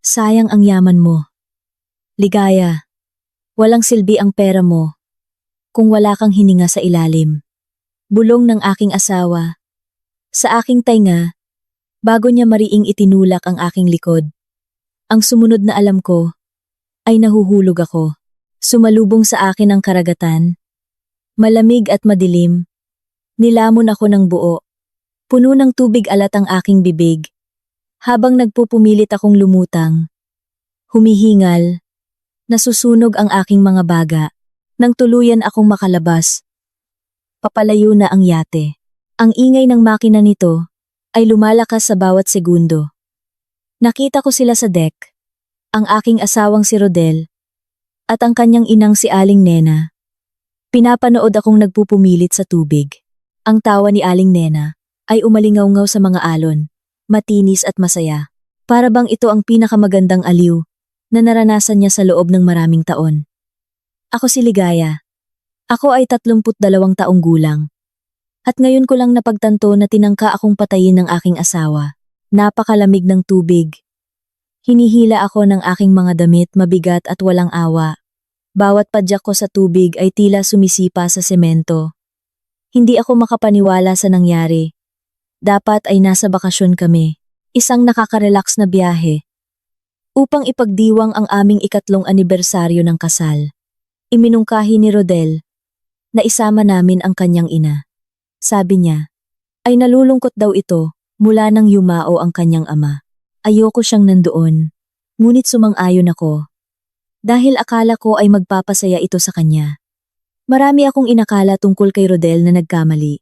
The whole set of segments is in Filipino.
Sayang ang yaman mo. Ligaya, walang silbi ang pera mo kung wala kang hininga sa ilalim. Bulong ng aking asawa. Sa aking tainga, bago niya mariing itinulak ang aking likod. Ang sumunod na alam ko, ay nahuhulog ako. Sumalubong sa akin ang karagatan. Malamig at madilim. Nilamon ako ng buo. Puno ng tubig alat ang aking bibig. Habang nagpupumilit akong lumutang. Humihingal. Nasusunog ang aking mga baga. Nang tuluyan akong makalabas. Papalayo na ang yate. Ang ingay ng makina nito ay lumalakas sa bawat segundo. Nakita ko sila sa deck. Ang aking asawang si Rodel at ang kanyang inang si Aling Nena. Pinapanood akong nagpupumilit sa tubig. Ang tawa ni Aling Nena ay umalingaw-ngaw sa mga alon, matinis at masaya. Para bang ito ang pinakamagandang aliw na naranasan niya sa loob ng maraming taon. Ako si Ligaya. Ako ay 32 taong gulang. At ngayon ko lang napagtanto na tinangka akong patayin ng aking asawa. Napakalamig ng tubig. Hinihila ako ng aking mga damit mabigat at walang awa. Bawat padyak ko sa tubig ay tila sumisipa sa semento. Hindi ako makapaniwala sa nangyari. Dapat ay nasa bakasyon kami. Isang nakaka-relax na biyahe. Upang ipagdiwang ang aming 3 anibersaryo ng kasal. Iminungkahi ni Rodel na isama namin ang kanyang ina. Sabi niya, ay nalulungkot daw ito mula nang yumao ang kanyang ama. Ayoko siyang nandoon, ngunit sumang-ayon ako. Dahil akala ko ay magpapasaya ito sa kanya. Marami akong inakala tungkol kay Rodel na nagkamali.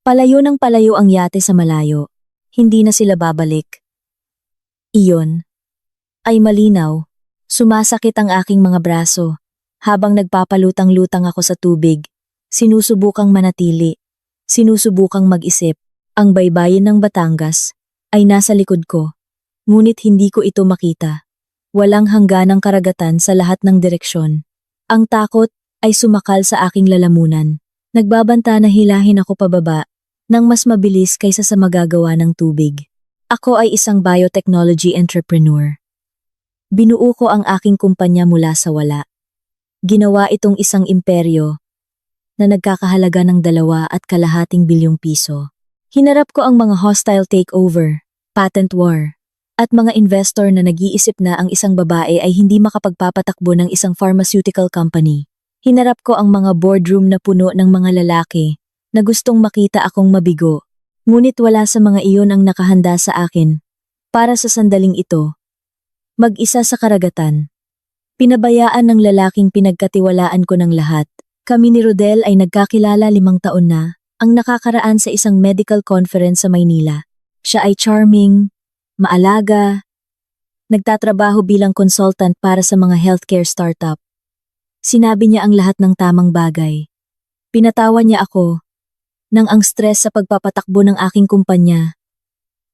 Palayo ng palayo ang yate sa malayo. Hindi na sila babalik. Iyon ay malinaw. Sumasakit ang aking mga braso. Habang nagpapalutang-lutang ako sa tubig, sinusubukang manatili. Sinusubukang mag-isip. Ang baybayin ng Batangas ay nasa likod ko. Ngunit hindi ko ito makita. Walang hangganang karagatan sa lahat ng direksyon. Ang takot ay sumakal sa aking lalamunan. Nagbabanta na hilahin ako pababa nang mas mabilis kaysa sa magagawa ng tubig. Ako ay isang biotechnology entrepreneur. Binuo ko ang aking kumpanya mula sa wala. Ginawa itong isang imperyo na nagkakahalaga ng 2.5 bilyong piso. Hinarap ko ang mga hostile takeover, patent war, at mga investor na nag-iisip na ang isang babae ay hindi makapagpapatakbo ng isang pharmaceutical company. Hinarap ko ang mga boardroom na puno ng mga lalaki na gustong makita akong mabigo. Ngunit wala sa mga iyon ang nakahanda sa akin para sa sandaling ito. Mag-isa sa karagatan. Pinabayaan ng lalaking pinagkatiwalaan ko ng lahat. Kami ni Rodel ay nagkakilala 5 taon na, ang nakakaraan sa isang medical conference sa Maynila. Siya ay charming, maalaga, nagtatrabaho bilang consultant para sa mga healthcare startup. Sinabi niya ang lahat ng tamang bagay. Pinatawa niya ako, nang ang stress sa pagpapatakbo ng aking kumpanya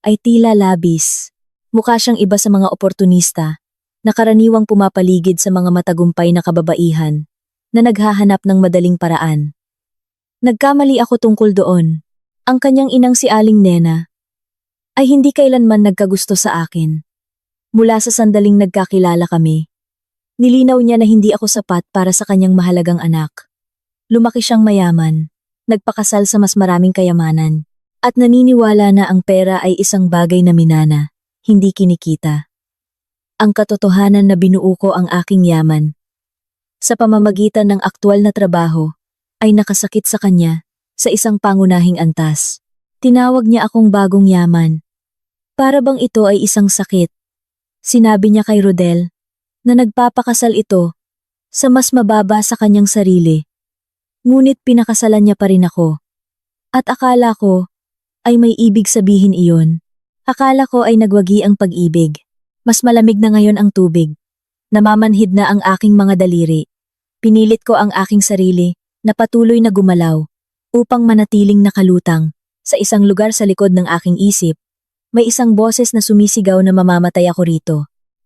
ay tila labis. Mukha siyang iba sa mga oportunista, na karaniwang pumapaligid sa mga matagumpay na kababaihan, na naghahanap ng madaling paraan. Nagkamali ako tungkol doon. Ang kanyang inang si Aling Nena ay hindi kailanman nagkagusto sa akin. Mula sa sandaling nagkakilala kami, nilinaw niya na hindi ako sapat para sa kanyang mahalagang anak. Lumaki siyang mayaman, nagpakasal sa mas maraming kayamanan, at naniniwala na ang pera ay isang bagay na minana, hindi kinikita. Ang katotohanan na binuo ko ang aking yaman sa pamamagitan ng aktwal na trabaho ay nakasakit sa kanya sa isang pangunahing antas. Tinawag niya akong bagong yaman. Para bang ito ay isang sakit. Sinabi niya kay Rodel na nagpapakasal ito sa mas mababa sa kanyang sarili. Ngunit pinakasalan niya pa rin ako. At akala ko ay may ibig sabihin iyon. Akala ko ay nagwagi ang pag-ibig. Mas malamig na ngayon ang tubig. Namamanhid na ang aking mga daliri. Pinilit ko ang aking sarili na patuloy na gumalaw upang manatiling nakalutang. Sa isang lugar sa likod ng aking isip, may isang boses na sumisigaw na mamamatay ako rito.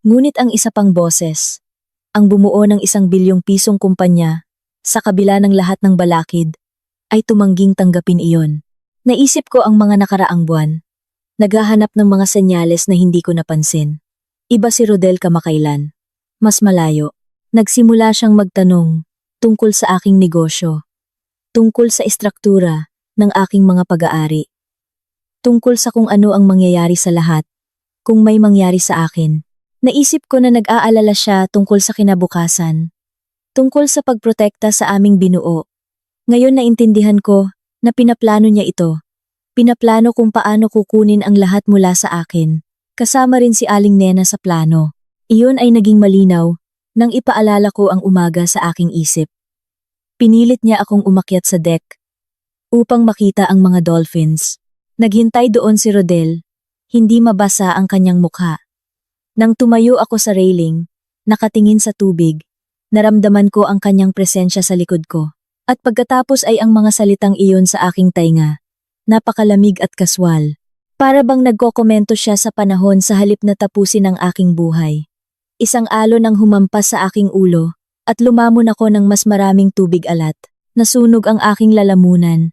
Ngunit ang isa pang boses, ang bumuo ng 1 bilyong pisong kumpanya, sa kabila ng lahat ng balakid, ay tumangging tanggapin iyon. Naisip ko ang mga nakaraang buwan. Naghahanap ng mga senyales na hindi ko napansin. Iba si Rodel kamakailan. Mas malayo. Nagsimula siyang magtanong tungkol sa aking negosyo, tungkol sa istruktura ng aking mga pag-aari, tungkol sa kung ano ang mangyayari sa lahat, kung may mangyari sa akin. Naisip ko na nag-aalala siya tungkol sa kinabukasan, tungkol sa pagprotekta sa aming binuo. Ngayon naintindihan ko na pinaplano niya ito. Pinaplano kung paano kukunin ang lahat mula sa akin. Kasama rin si Aling Nena sa plano. Iyon ay naging malinaw nang ipaalala ko ang umaga sa aking isip. Pinilit niya akong umakyat sa deck upang makita ang mga dolphins. Naghintay doon si Rodel, hindi mabasa ang kanyang mukha. Nang tumayo ako sa railing, nakatingin sa tubig, naramdaman ko ang kanyang presensya sa likod ko. At pagkatapos ay ang mga salitang iyon sa aking tainga. Napakalamig at kaswal. Para bang nagkokomento siya sa panahon sa halip na tapusin ang aking buhay. Isang alon ang humampas sa aking ulo at lumamon ako ng mas maraming tubig alat. Nasunog ang aking lalamunan.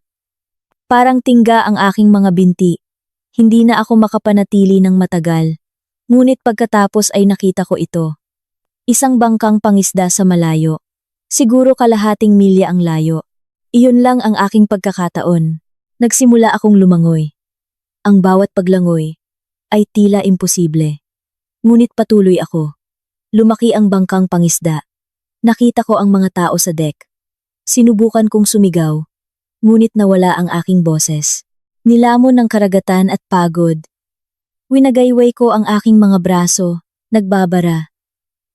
Parang tingga ang aking mga binti. Hindi na ako makapanatili ng matagal. Ngunit pagkatapos ay nakita ko ito. Isang bangkang pangisda sa malayo. Siguro kalahating milya ang layo. Iyon lang ang aking pagkakataon. Nagsimula akong lumangoy. Ang bawat paglangoy ay tila imposible. Ngunit patuloy ako. Lumaki ang bangkang pangisda. Nakita ko ang mga tao sa deck. Sinubukan kong sumigaw, ngunit nawala ang aking boses. Nilamon ng karagatan at pagod. Winagayway ko ang aking mga braso, nagbabara.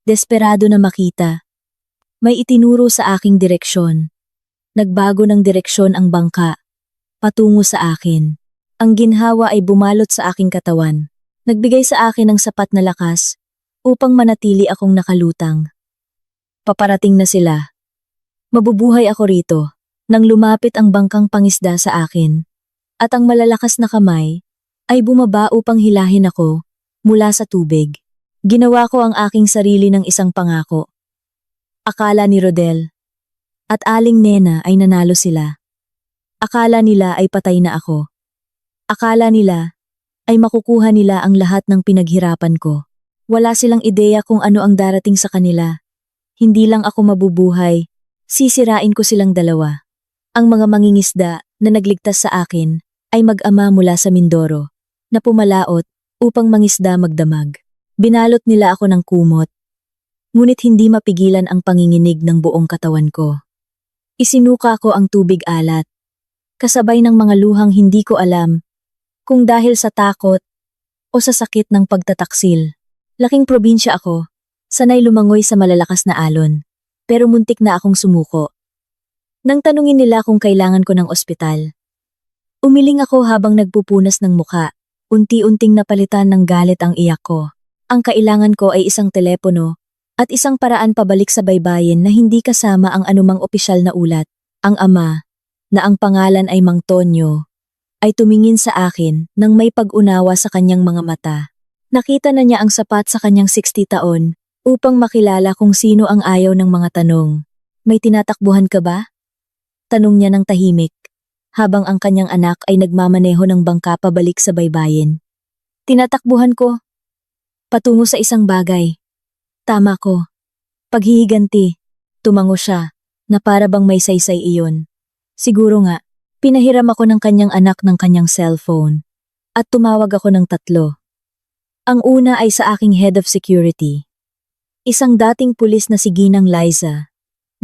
Desperado na makita. May itinuro sa aking direksyon. Nagbago ng direksyon ang bangka, patungo sa akin. Ang ginhawa ay bumalot sa aking katawan. Nagbigay sa akin ng sapat na lakas upang manatili akong nakalutang. Paparating na sila. Mabubuhay ako rito nang lumapit ang bangkang pangisda sa akin. At ang malalakas na kamay ay bumaba upang hilahin ako mula sa tubig. Ginawa ko ang aking sarili ng isang pangako. Akala ni Rodel at Aling Nena ay nanalo sila. Akala nila ay patay na ako. Akala nila ay makukuha nila ang lahat ng pinaghirapan ko. Wala silang ideya kung ano ang darating sa kanila. Hindi lang ako mabubuhay, sisirain ko silang dalawa. Ang mga mangingisda na nagligtas sa akin ay mag-ama mula sa Mindoro, na pumalaot upang mangisda magdamag. Binalot nila ako ng kumot, ngunit hindi mapigilan ang panginginig ng buong katawan ko. Isinuka ko ang tubig alat, kasabay ng mga luhang hindi ko alam kung dahil sa takot o sa sakit ng pagtataksil. Laking probinsya ako, sanay lumangoy sa malalakas na alon, pero muntik na akong sumuko. Nang tanungin nila kung kailangan ko ng ospital, umiling ako habang nagpupunas ng muka, unti-unting napalitan ng galit ang iyak ko. Ang kailangan ko ay isang telepono at isang paraan pabalik sa baybayin na hindi kasama ang anumang opisyal na ulat. Ang ama, na ang pangalan ay Mang Tonyo, ay tumingin sa akin nang may pag-unawa sa kanyang mga mata. Nakita na niya ang sapat sa kanyang 60 taon upang makilala kung sino ang ayaw ng mga tanong. May tinatakbuhan ka ba? Tanong niya ng tahimik, habang ang kanyang anak ay nagmamaneho ng bangka pabalik sa baybayin. Tinatakbuhan ko. Patungo sa isang bagay. Tama ko. Paghihiganti. Tumango siya, na para bang may saysay iyon. Siguro nga, pinahiram ako ng kanyang anak ng kanyang cellphone. At tumawag ako ng 3. Ang una ay sa aking head of security. Isang dating pulis na si Ginang Liza,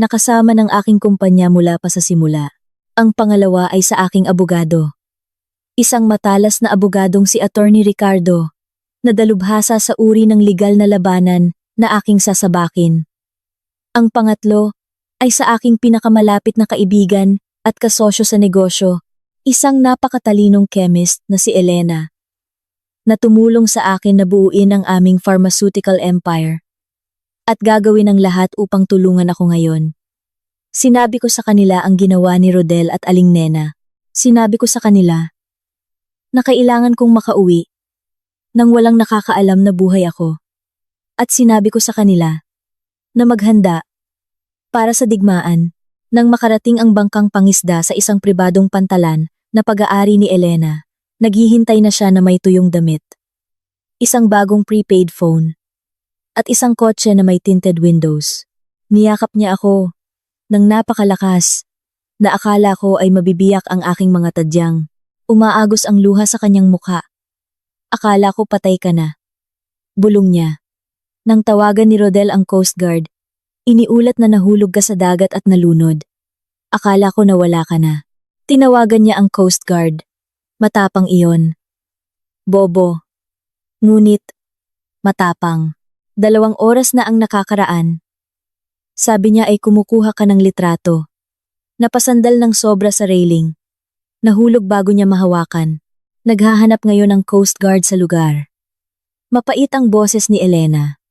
nakasama ng aking kumpanya mula pa sa simula. Ang pangalawa ay sa aking abogado. Isang matalas na abogadong si Attorney Ricardo, na dalubhasa sa uri ng legal na labanan na aking sasabakin. Ang pangatlo ay sa aking pinakamalapit na kaibigan at kasosyo sa negosyo, isang napakatalinong chemist na si Elena, na tumulong sa akin na buuin ang aming pharmaceutical empire at gagawin ang lahat upang tulungan ako ngayon. Sinabi ko sa kanila ang ginawa ni Rodel at Aling Nena. Sinabi ko sa kanila na kailangan kong makauwi nang walang nakakaalam na buhay ako. At sinabi ko sa kanila na maghanda para sa digmaan nang makarating ang bangkang pangisda sa isang pribadong pantalan na pag-aari ni Elena. Naghihintay na siya na may tuyong damit. Isang bagong prepaid phone at isang kotse na may tinted windows. Niyakap niya ako nang napakalakas na akala ko ay mabibiyak ang aking mga tadyang. Umaagos ang luha sa kanyang mukha. Akala ko patay ka na. Bulong niya. Nang tawagan ni Rodel ang Coast Guard, iniulat na nahulog ka sa dagat at nalunod. Akala ko nawala ka na. Tinawagan niya ang Coast Guard. Matapang iyon. Bobo. Ngunit, matapang. 2 oras na ang nakakaraan. Sabi niya ay kumukuha ka ng litrato. Napasandal ng sobra sa railing. Nahulog bago niya mahawakan. Naghahanap ngayon ng Coast Guard sa lugar. Mapait ang boses ni Elena.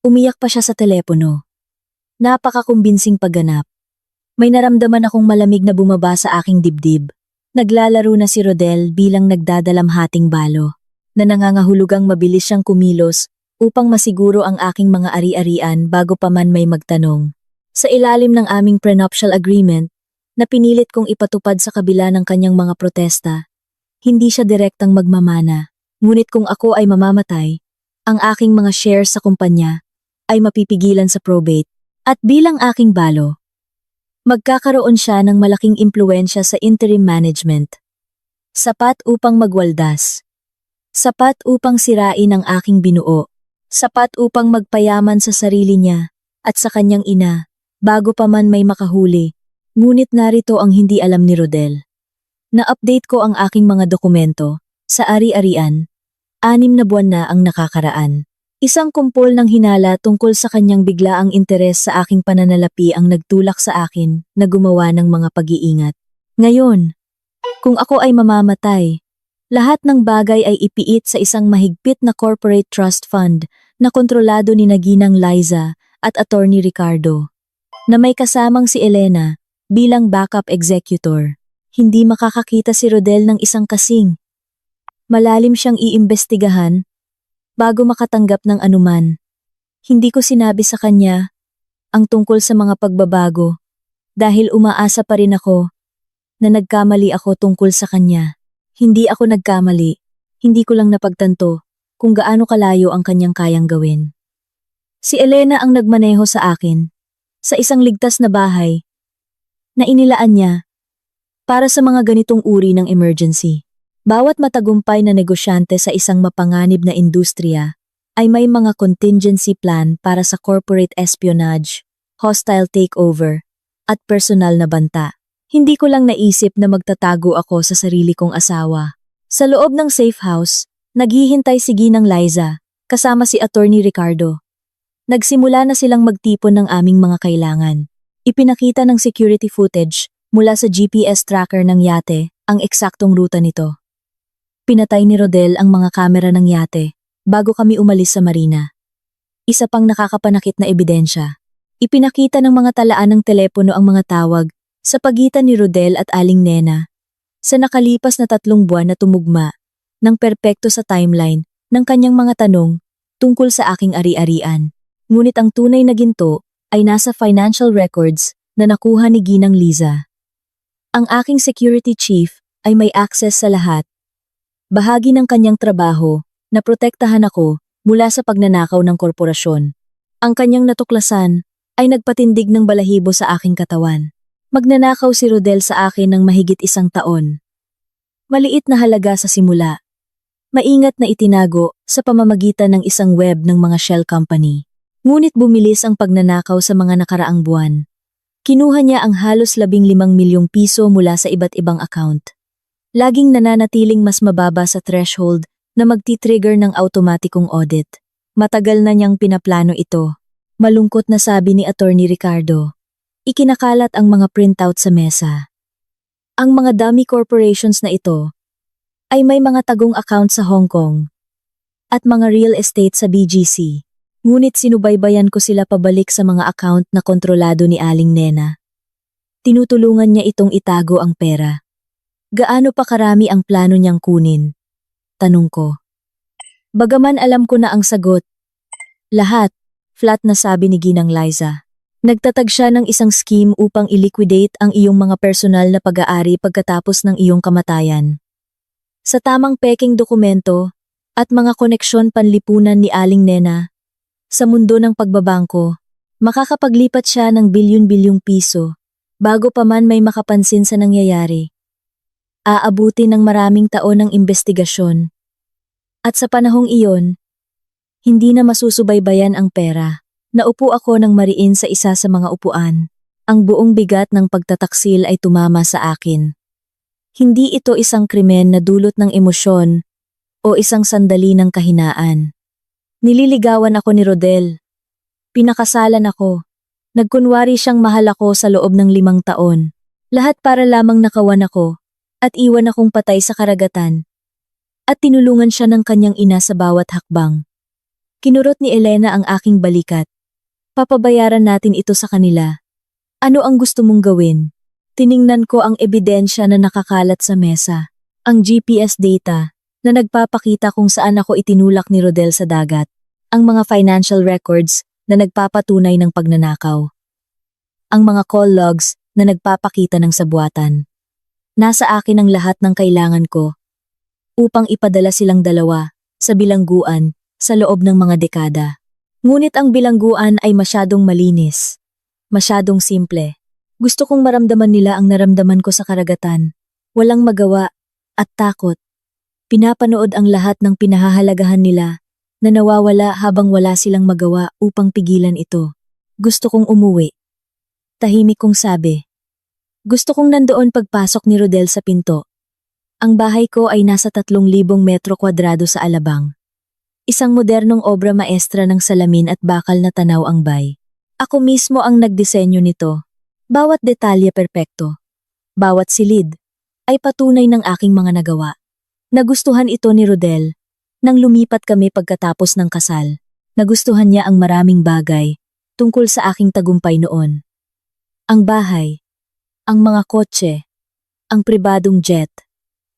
Umiyak pa siya sa telepono. Napakakumbinsing pagganap. May naramdaman akong malamig na bumaba sa aking dibdib. Naglalaro na si Rodel bilang nagdadalamhating balo, na nangangahulugang mabilis siyang kumilos upang masiguro ang aking mga ari-arian bago pa man may magtanong. Sa ilalim ng aming prenuptial agreement, na pinilit kong ipatupad sa kabila ng kanyang mga protesta, hindi siya direktang magmamana, ngunit kung ako ay mamamatay, ang aking mga shares sa kumpanya ay mapipigilan sa probate, at bilang aking balo, magkakaroon siya ng malaking impluensya sa interim management. Sapat upang magwaldas. Sapat upang sirain ang aking binuo. Sapat upang magpayaman sa sarili niya at sa kanyang ina bago pa man may makahuli. Ngunit narito ang hindi alam ni Rodel. Na-update ko ang aking mga dokumento sa ari-arian. 6 na buwan na ang nakakaraan. Isang kumpol ng hinala tungkol sa kanyang biglaang interes sa aking pananalapi ang nagtulak sa akin na gumawa ng mga pag-iingat. Ngayon, kung ako ay mamamatay, lahat ng bagay ay ipiit sa isang mahigpit na corporate trust fund na kontrolado ni Ginang Liza at Attorney Ricardo, na may kasamang si Elena bilang backup executor. Hindi makakakita si Rodel ng isang kasing. Malalim siyang iimbestigahan bago makatanggap ng anuman. Hindi ko sinabi sa kanya ang tungkol sa mga pagbabago dahil umaasa pa rin ako na nagkamali ako tungkol sa kanya. Hindi ako nagkamali, hindi ko lang napagtanto kung gaano kalayo ang kanyang kayang gawin. Si Elena ang nagmaneho sa akin, sa isang ligtas na bahay, na inilaan niya para sa mga ganitong uri ng emergency. Bawat matagumpay na negosyante sa isang mapanganib na industriya ay may mga contingency plan para sa corporate espionage, hostile takeover, at personal na banta. Hindi ko lang naisip na magtatago ako sa sarili kong asawa. Sa loob ng safe house, naghihintay si Ginang Liza, kasama si Attorney Ricardo. Nagsimula na silang magtipon ng aming mga kailangan. Ipinakita ng security footage mula sa GPS tracker ng yate ang eksaktong ruta nito. Pinatay ni Rodel ang mga kamera ng yate bago kami umalis sa marina. Isa pang nakakapanakit na ebidensya. Ipinakita ng mga talaan ng telepono ang mga tawag sa pagitan ni Rodel at Aling Nena sa nakalipas na 3 buwan na tumugma ng perpekto sa timeline ng kanyang mga tanong tungkol sa aking ari-arian. Ngunit ang tunay na ginto ay nasa financial records na nakuha ni Ginang Liza. Ang aking security chief ay may access sa lahat. Bahagi ng kanyang trabaho na protektahan ako mula sa pagnanakaw ng korporasyon. Ang kanyang natuklasan ay nagpatindig ng balahibo sa aking katawan. Magnanakaw si Rodel sa akin ng mahigit 1 taon. Maliit na halaga sa simula. Maingat na itinago sa pamamagitan ng isang web ng mga shell company. Ngunit bumilis ang pagnanakaw sa mga nakaraang buwan. Kinuha niya ang halos 15 milyong piso mula sa iba't ibang account. Laging nananatiling mas mababa sa threshold na magti-trigger ng automatikong audit. Matagal na niyang pinaplano ito. Malungkot na sabi ni Attorney Ricardo. Ikinakalat ang mga printout sa mesa. Ang mga dummy corporations na ito ay may mga tagong account sa Hong Kong at mga real estate sa BGC. Ngunit sinubaybayan ko sila pabalik sa mga account na kontrolado ni Aling Nena. Tinutulungan niya itong itago ang pera. Gaano pa karami ang plano niyang kunin? Tanong ko. Bagaman alam ko na ang sagot. Lahat, flat na sabi ni Ginang Liza. Nagtatag siya ng isang scheme upang i-liquidate ang iyong mga personal na pag-aari pagkatapos ng iyong kamatayan. Sa tamang peking dokumento at mga koneksyon panlipunan ni Aling Nena, Sa mundo ng pagbabangko, makakapaglipat siya ng bilyon-bilyong piso bago pa man may makapansin sa nangyayari. Aabuti ng maraming taon ng investigasyon. At sa panahong iyon, hindi na masusubaybayan ang pera. Naupo ako ng mariin sa isa sa mga upuan. Ang buong bigat ng pagtataksil ay tumama sa akin. Hindi ito isang krimen na dulot ng emosyon o isang sandali ng kahinaan. Nililigawan ako ni Rodel. Pinakasalan ako. Nagkunwari siyang mahal ako sa loob ng 5 taon. Lahat para lamang nakawan ako at iwan akong patay sa karagatan. At tinulungan siya ng kanyang ina sa bawat hakbang. Kinurot ni Elena ang aking balikat. Papabayaran natin ito sa kanila. Ano ang gusto mong gawin? Tiningnan ko ang ebidensya na nakakalat sa mesa. Ang GPS data na nagpapakita kung saan ako itinulak ni Rodel sa dagat. Ang mga financial records na nagpapatunay ng pagnanakaw. Ang mga call logs na nagpapakita ng sabuatan. Nasa akin ang lahat ng kailangan ko upang ipadala silang dalawa sa bilangguan sa loob ng mga dekada. Ngunit ang bilangguan ay masyadong malinis, masyadong simple. Gusto kong maramdaman nila ang naramdaman ko sa karagatan. Walang magawa at takot. Pinapanood ang lahat ng pinahahalagahan nila na nawawala habang wala silang magawa upang pigilan ito. Gusto kong umuwi. Tahimik kong sabi. Gusto kong nandoon pagpasok ni Rodel sa pinto. Ang bahay ko ay nasa 3,000 metro kwadrado sa Alabang. Isang modernong obra maestra ng salamin at bakal na tanaw ang bay. Ako mismo ang nagdisenyo nito. Bawat detalye perpekto. Bawat silid ay patunay ng aking mga nagawa. Nagustuhan ito ni Rodel nang lumipat kami pagkatapos ng kasal. Nagustuhan niya ang maraming bagay tungkol sa aking tagumpay noon. Ang bahay, ang mga kotse, ang pribadong jet,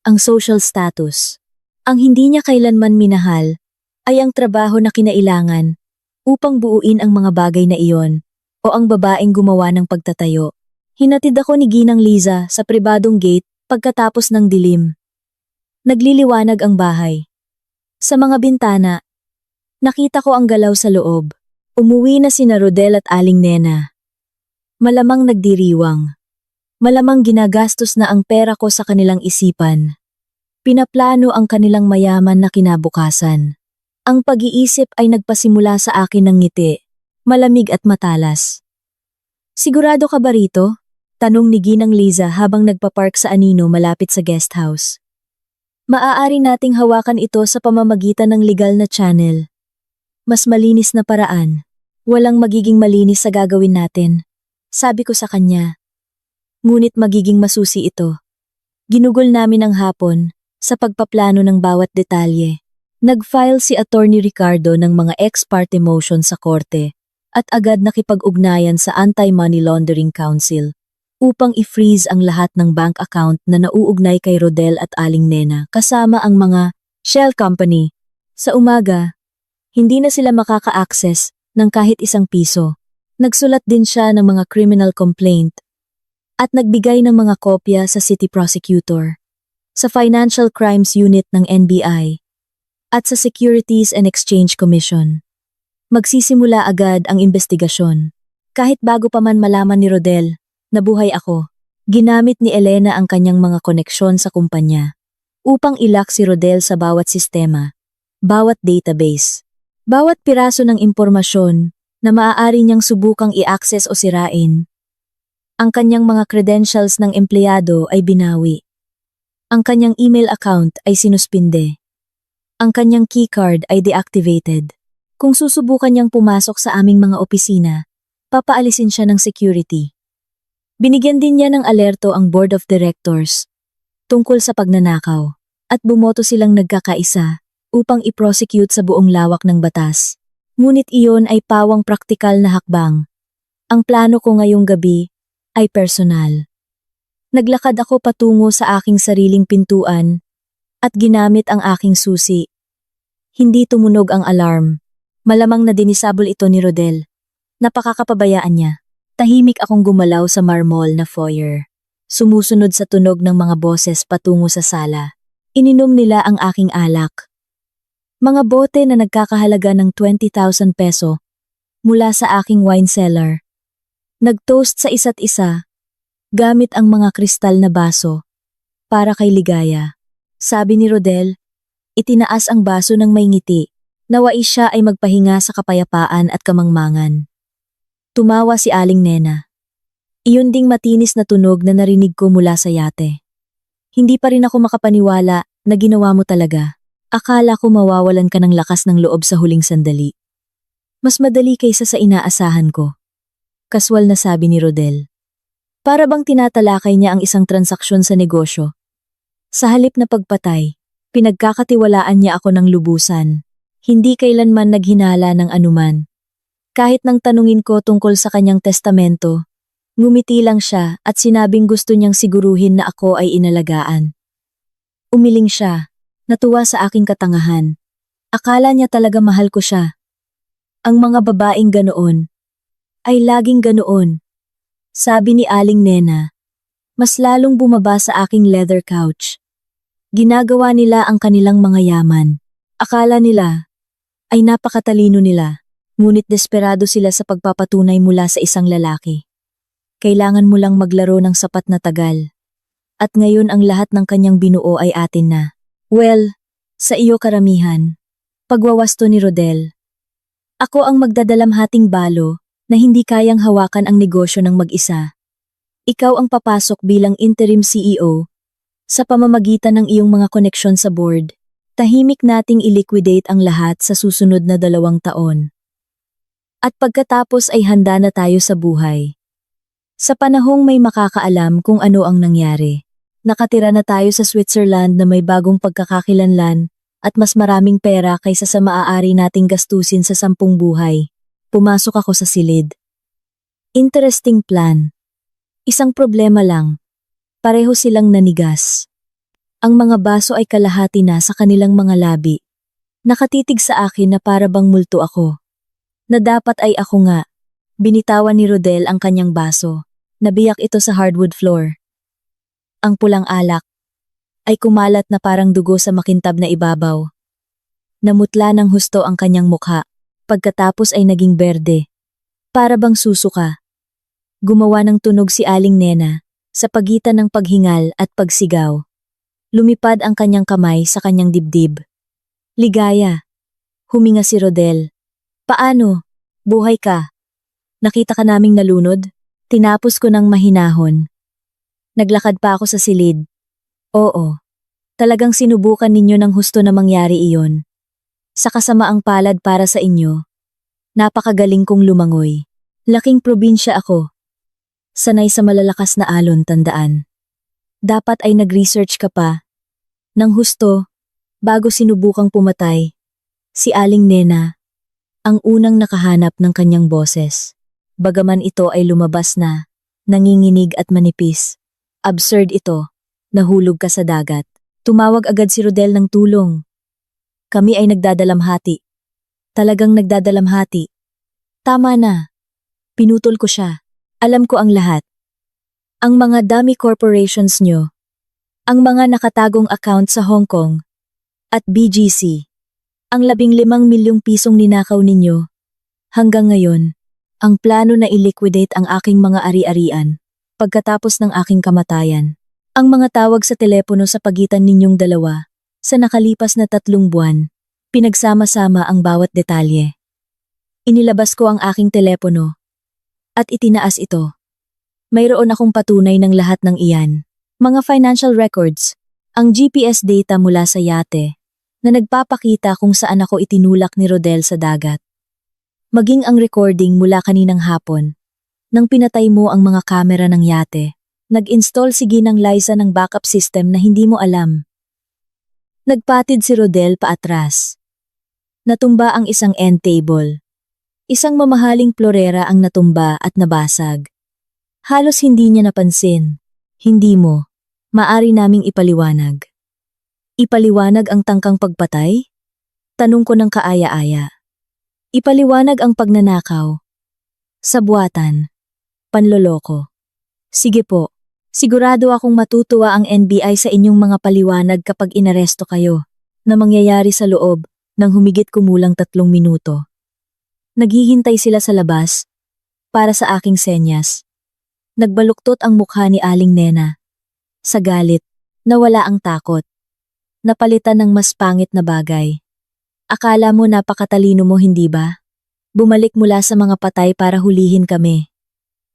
ang social status. Ang hindi niya kailanman minahal ay ang trabaho na kinailangan upang buuin ang mga bagay na iyon o ang babaeng gumawa ng pagtatayo. Hinatid ako ni Ginang Liza sa pribadong gate pagkatapos ng dilim. Nagliliwanag ang bahay. Sa mga bintana, nakita ko ang galaw sa loob. Umuwi na sina Rodel at Aling Nena. Malamang nagdiriwang. Malamang ginagastos na ang pera ko sa kanilang isipan. Pinaplano ang kanilang mayaman na kinabukasan. Ang pag-iisip ay nagpasimula sa akin ng ngiti, malamig at matalas. Sigurado ka ba rito? Tanong ni Ginang Liza habang nagpapark sa anino malapit sa guest house. Maaari nating hawakan ito sa pamamagitan ng legal na channel. Mas malinis na paraan. Walang magiging malinis sa gagawin natin. Sabi ko sa kanya. Ngunit magiging masusi ito. Ginugol namin ang hapon sa pagpaplano ng bawat detalye. Nag-file si Attorney Ricardo ng mga ex parte motion sa korte at agad nakipag-ugnayan sa Anti-Money Laundering Council upang i-freeze ang lahat ng bank account na nauugnay kay Rodel at Aling Nena kasama ang mga shell company. Sa umaga, hindi na sila makaka-access ng kahit ₱1. Nagsulat din siya ng mga criminal complaint at nagbigay ng mga kopya sa city prosecutor, sa Financial Crimes Unit ng NBI, at sa Securities and Exchange Commission. Magsisimula agad ang investigasyon. Kahit bago pa man malaman ni Rodel, nabuhay ako. Ginamit ni Elena ang kanyang mga koneksyon sa kumpanya upang ilak si Rodel sa bawat sistema, bawat database, bawat piraso ng impormasyon na maaari niyang subukang i-access o sirain. Ang kanyang mga credentials ng empleyado ay binawi. Ang kanyang email account ay sinuspinde. Ang kanyang keycard ay deactivated. Kung susubukan niyang pumasok sa aming mga opisina, papaalisin siya ng security. Binigyan din niya ng alerto ang Board of Directors tungkol sa pagnanakaw at bumoto silang nagkakaisa upang i-prosecute sa buong lawak ng batas. Ngunit iyon ay pawang praktikal na hakbang. Ang plano ko ngayong gabi ay personal. Naglakad ako patungo sa aking sariling pintuan at ginamit ang aking susi. Hindi tumunog ang alarm. Malamang na dinisable ito ni Rodel. Napakakapabayaan niya. Tahimik akong gumalaw sa marmol na foyer. Sumusunod sa tunog ng mga boses patungo sa sala. Ininom nila ang aking alak. Mga bote na nagkakahalaga ng 20,000 peso mula sa aking wine cellar. Nag-toast sa isa't isa gamit ang mga kristal na baso para kay Ligaya. Sabi ni Rodel, itinaas ang baso ng may ngiti. Nawais siya ay magpahinga sa kapayapaan at kamangmangan. Tumawa si Aling Nena. Iyon ding matinis na tunog na narinig ko mula sa yate. Hindi pa rin ako makapaniwala na ginawa mo talaga. Akala ko mawawalan ka ng lakas ng loob sa huling sandali. Mas madali kaysa sa inaasahan ko. Kaswal na sabi ni Rodel. Para bang tinatalakay niya ang isang transaksyon sa negosyo. Sa halip na pagpatay, pinagkakatiwalaan niya ako ng lubusan. Hindi kailanman naghinala ng anuman. Kahit nang tanungin ko tungkol sa kanyang testamento, ngumiti lang siya at sinabing gusto niyang siguruhin na ako ay inalagaan. Umiling siya, natuwa sa aking katangahan. Akala niya talaga mahal ko siya. Ang mga babaeng ganoon ay laging ganoon. Sabi ni Aling Nena, mas lalong bumaba sa aking leather couch. Ginagawa nila ang kanilang mga yaman. Akala nila ay napakatalino nila, ngunit desperado sila sa pagpapatunay mula sa isang lalaki. Kailangan mo lang maglaro ng sapat na tagal. At ngayon ang lahat ng kanyang binuo ay atin na. Well, sa iyo karamihan. Pagwawasto ni Rodel. Ako ang magdadalamhating balo na hindi kayang hawakan ang negosyo ng mag-isa. Ikaw ang papasok bilang interim CEO. Sa pamamagitan ng iyong mga koneksyon sa board, tahimik nating i-liquidate ang lahat sa susunod na 2 taon. At pagkatapos ay handa na tayo sa buhay. Sa panahong may makakaalam kung ano ang nangyari, nakatira na tayo sa Switzerland na may bagong pagkakakilanlan at mas maraming pera kaysa sa maaari nating gastusin sa 10 buhay. Pumasok ako sa silid. Interesting plan. Isang problema lang. Pareho silang nanigas. Ang mga baso ay kalahati na sa kanilang mga labi. Nakatitig sa akin na para bang multo ako. Na dapat ay ako nga. Binitawan ni Rodel ang kanyang baso. Nabiyak ito sa hardwood floor. Ang pulang alak ay kumalat na parang dugo sa makintab na ibabaw. Namutla ng husto ang kanyang mukha. Pagkatapos ay naging berde. Para bang susuka. Gumawa ng tunog si Aling Nena sa pagitan ng paghingal at pagsigaw. Lumipad ang kanyang kamay sa kanyang dibdib. Ligaya. Huminga si Rodel. Paano? Buhay ka? Nakita ka naming nalunod? Tinapos ko ng mahinahon. Naglakad pa ako sa silid. Oo. Talagang sinubukan ninyo ng husto na mangyari iyon. Sa kasamaang palad para sa inyo. Napakagaling kong lumangoy. Laking probinsya ako. Sanay sa malalakas na alon, tandaan. Dapat ay nag-research ka pa. Nang husto, bago sinubukang pumatay, si Aling Nena, ang unang nakahanap ng kanyang boses. Bagaman ito ay lumabas na, nanginginig at manipis. Absurd ito, nahulog ka sa dagat. Tumawag agad si Rodel ng tulong. Kami ay nagdadalamhati. Talagang nagdadalamhati. Tama na. Pinutol ko siya. Alam ko ang lahat. Ang mga dummy corporations nyo. Ang mga nakatagong account sa Hong Kong. At BGC. Ang 15 milyong pisong ninakaw ninyo. Hanggang ngayon, ang plano na i-liquidate ang aking mga ari-arian. Pagkatapos ng aking kamatayan. Ang mga tawag sa telepono sa pagitan ninyong dalawa. Sa nakalipas na 3 buwan, pinagsama-sama ang bawat detalye. Inilabas ko ang aking telepono at itinaas ito. Mayroon akong patunay ng lahat ng iyan. Mga financial records, ang GPS data mula sa yate na nagpapakita kung saan ako itinulak ni Rodel sa dagat. Maging ang recording mula kaninang hapon. Nang pinatay mo ang mga kamera ng yate, nag-install si Ginang Liza ng backup system na hindi mo alam. Nagpatid si Rodel paatras. Natumba ang isang end table. Isang mamahaling florera ang natumba at nabasag. Halos hindi niya napansin. Hindi mo. Maari naming ipaliwanag. Ipaliwanag ang tangkang pagpatay? Tanong ko ng kaaya-aya. Ipaliwanag ang pagnanakaw. Sabwatan. Panloloko. Sige po. Sigurado akong matutuwa ang NBI sa inyong mga paliwanag kapag inaresto kayo. Na mangyayari sa loob nang humigit kumulang 3 minuto. Naghihintay sila sa labas para sa aking senyas. Nagbaluktot ang mukha ni Aling Nena. Sa galit, nawala ang takot. Napalitan ng mas pangit na bagay. Akala mo napakatalino mo, hindi ba? Bumalik mula sa mga patay para hulihin kami.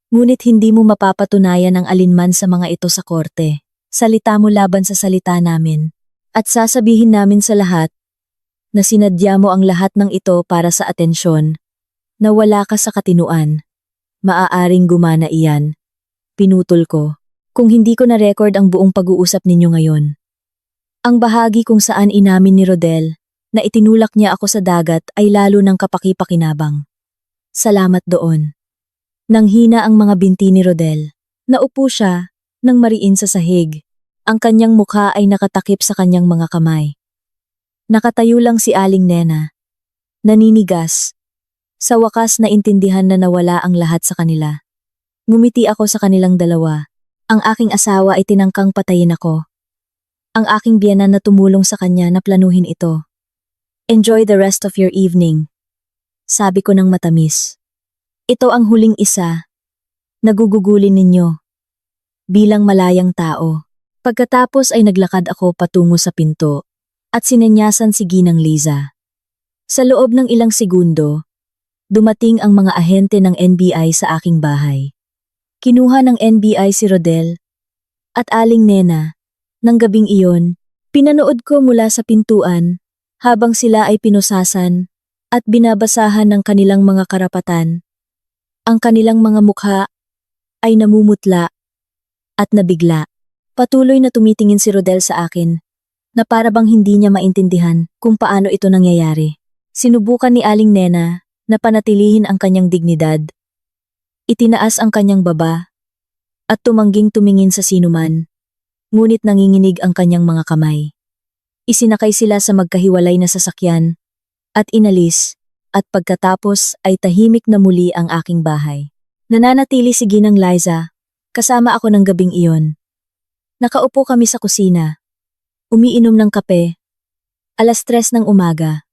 Ngunit hindi mo mapapatunayan ang alinman sa mga ito sa korte. Salita mo laban sa salita namin. At sasabihin namin sa lahat na sinadya mo ang lahat ng ito para sa atensyon, na wala ka sa katinuan. Maaaring gumana iyan. Pinutol ko. Kung hindi ko na-record ang buong pag-uusap ninyo ngayon. Ang bahagi kung saan inamin ni Rodel na itinulak niya ako sa dagat ay lalo ng kapaki-pakinabang. Salamat doon. Nanghina ang mga binti ni Rodel. Naupo siya nang mariin sa sahig. Ang kanyang mukha ay nakatakip sa kanyang mga kamay. Nakatayo lang si Aling Nena. Naninigas. Sa wakas naintindihan na nawala ang lahat sa kanila. Ngumiti ako sa kanilang dalawa. Ang aking asawa ay tinangkang patayin ako. Ang aking biyenan na tumulong sa kanya na planuhin ito. Enjoy the rest of your evening. Sabi ko ng matamis. Ito ang huling isa. Nagugugulin ninyo. Bilang malayang tao. Pagkatapos ay naglakad ako patungo sa pinto at sinenyasan si Ginang Liza. Sa loob ng ilang segundo, dumating ang mga ahente ng NBI sa aking bahay. Kinuha ng NBI si Rodel at Aling Nena. Nang gabing iyon, pinanood ko mula sa pintuan habang sila ay pinusasan at binabasahan ng kanilang mga karapatan. Ang kanilang mga mukha ay namumutla at nabigla. Patuloy na tumitingin si Rodel sa akin na para bang hindi niya maintindihan kung paano ito nangyayari. Sinubukan ni Aling Nena na panatilihin ang kanyang dignidad. Itinaas ang kanyang baba at tumangging tumingin sa sinuman, ngunit nanginginig ang kanyang mga kamay. Isinakay sila sa magkahiwalay na sasakyan at inalis at pagkatapos ay tahimik na muli ang aking bahay. Nananatili si Ginang Liza, kasama ako ng gabing iyon. Nakaupo kami sa kusina, umiinom ng kape, 3:00 ng umaga.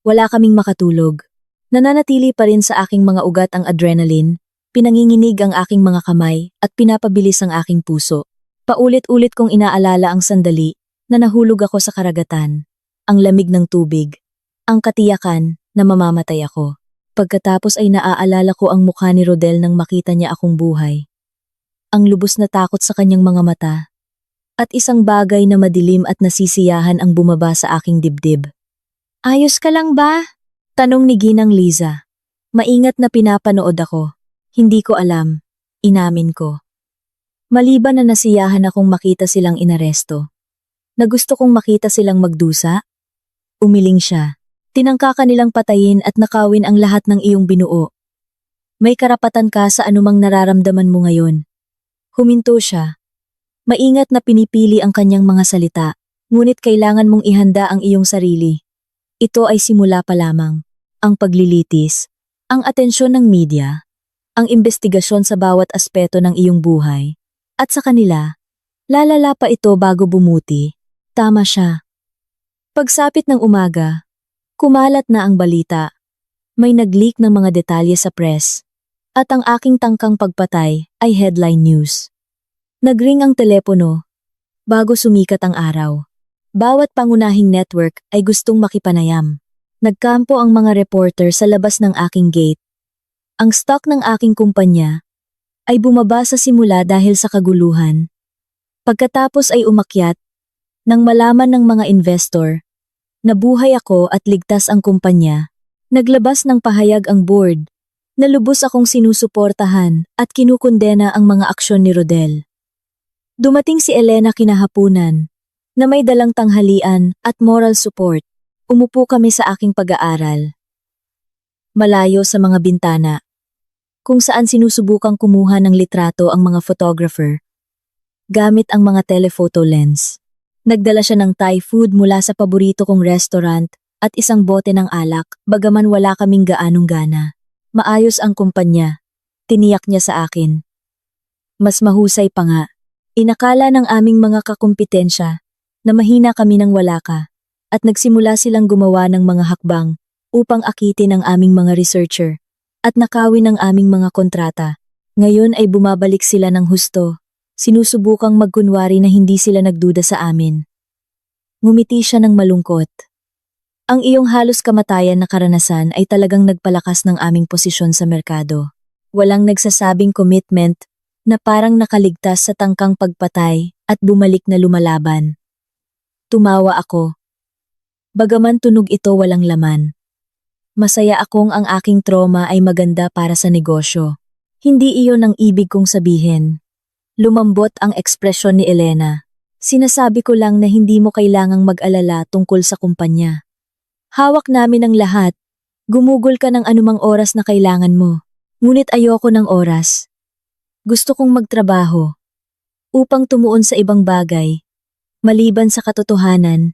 Wala kaming makatulog. Nananatili pa rin sa aking mga ugat ang adrenaline. Pinanginginig ang aking mga kamay at pinapabilis ang aking puso. Paulit-ulit kong inaalala ang sandali na nahulog ako sa karagatan, ang lamig ng tubig, ang katiyakan na mamamatay ako. Pagkatapos ay naaalala ko ang mukha ni Rodel nang makita niya akong buhay. Ang lubos na takot sa kanyang mga mata at isang bagay na madilim at nasisiyahan ang bumaba sa aking dibdib. Ayos ka lang ba? Tanong ni Ginang Liza. Maingat na pinapanood ako. Hindi ko alam, inamin ko. Maliban na nasiyahan akong makita silang inaresto. Na gusto kong makita silang magdusa? Umiling siya. Tinangka ka nilang patayin at nakawin ang lahat ng iyong binuo. May karapatan ka sa anumang nararamdaman mo ngayon. Huminto siya. Maingat na pinipili ang kanyang mga salita, ngunit kailangan mong ihanda ang iyong sarili. Ito ay simula pa lamang. Ang paglilitis, ang atensyon ng media, ang investigasyon sa bawat aspeto ng iyong buhay. At sa kanila, lalala pa ito bago bumuti. Tama siya. Pagsapit ng umaga, kumalat na ang balita. May nag-leak ng mga detalye sa press. At ang aking tangkang pagpatay ay headline news. Nagring ang telepono bago sumikat ang araw. Bawat pangunahing network ay gustong makipanayam. Nagkampo ang mga reporter sa labas ng aking gate. Ang stock ng aking kumpanya ay bumaba sa simula dahil sa kaguluhan. Pagkatapos ay umakyat nang malaman ng mga investor na buhay ako at ligtas ang kumpanya. Naglabas ng pahayag ang board na lubos akong sinusuportahan at kinukondena ang mga aksyon ni Rodel. Dumating si Elena kinahapunan na may dalang tanghalian at moral support. Umupo kami sa aking pag-aaral. Malayo sa mga bintana, kung saan sinusubukang kumuha ng litrato ang mga photographer, gamit ang mga telephoto lens. Nagdala siya ng Thai food mula sa paborito kong restaurant at isang bote ng alak, bagaman wala kaming gaanong gana. Maayos ang kumpanya, tiniyak niya sa akin. Mas mahusay pa nga, inakala ng aming mga kakumpetensya na mahina kami nang wala ka, at nagsimula silang gumawa ng mga hakbang upang akitin ang aming mga researcher at nakawin ang aming mga kontrata. Ngayon ay bumabalik sila ng husto, sinusubukang magkunwari na hindi sila nagduda sa amin. Ngumiti siya ng malungkot. Ang iyong halos kamatayan na karanasan ay talagang nagpalakas ng aming posisyon sa merkado. Walang nagsasabing commitment na parang nakaligtas sa tangkang pagpatay at bumalik na lumalaban. Tumawa ako. Bagaman tunog ito walang laman. Masaya akong ang aking trauma ay maganda para sa negosyo. Hindi iyon ang ibig kong sabihin. Lumambot ang ekspresyon ni Elena. Sinasabi ko lang na hindi mo kailangang mag-alala tungkol sa kumpanya. Hawak namin ang lahat. Gumugol ka ng anumang oras na kailangan mo. Ngunit ayoko ng oras. Gusto kong magtrabaho. Upang tumuon sa ibang bagay. Maliban sa katotohanan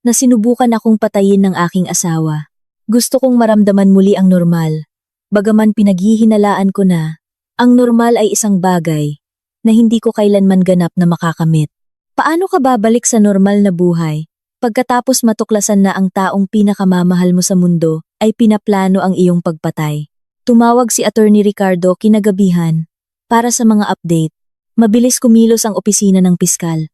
na sinubukan akong patayin ng aking asawa. Gusto kong maramdaman muli ang normal. Bagaman pinaghihinalaan ko na, ang normal ay isang bagay na hindi ko kailanman ganap na makakamit. Paano ka babalik sa normal na buhay pagkatapos matuklasan na ang taong pinakamamahal mo sa mundo ay pinaplano ang iyong pagpatay? Tumawag si Attorney Ricardo kinagabihan para sa mga update. Mabilis kumilos ang opisina ng piskal.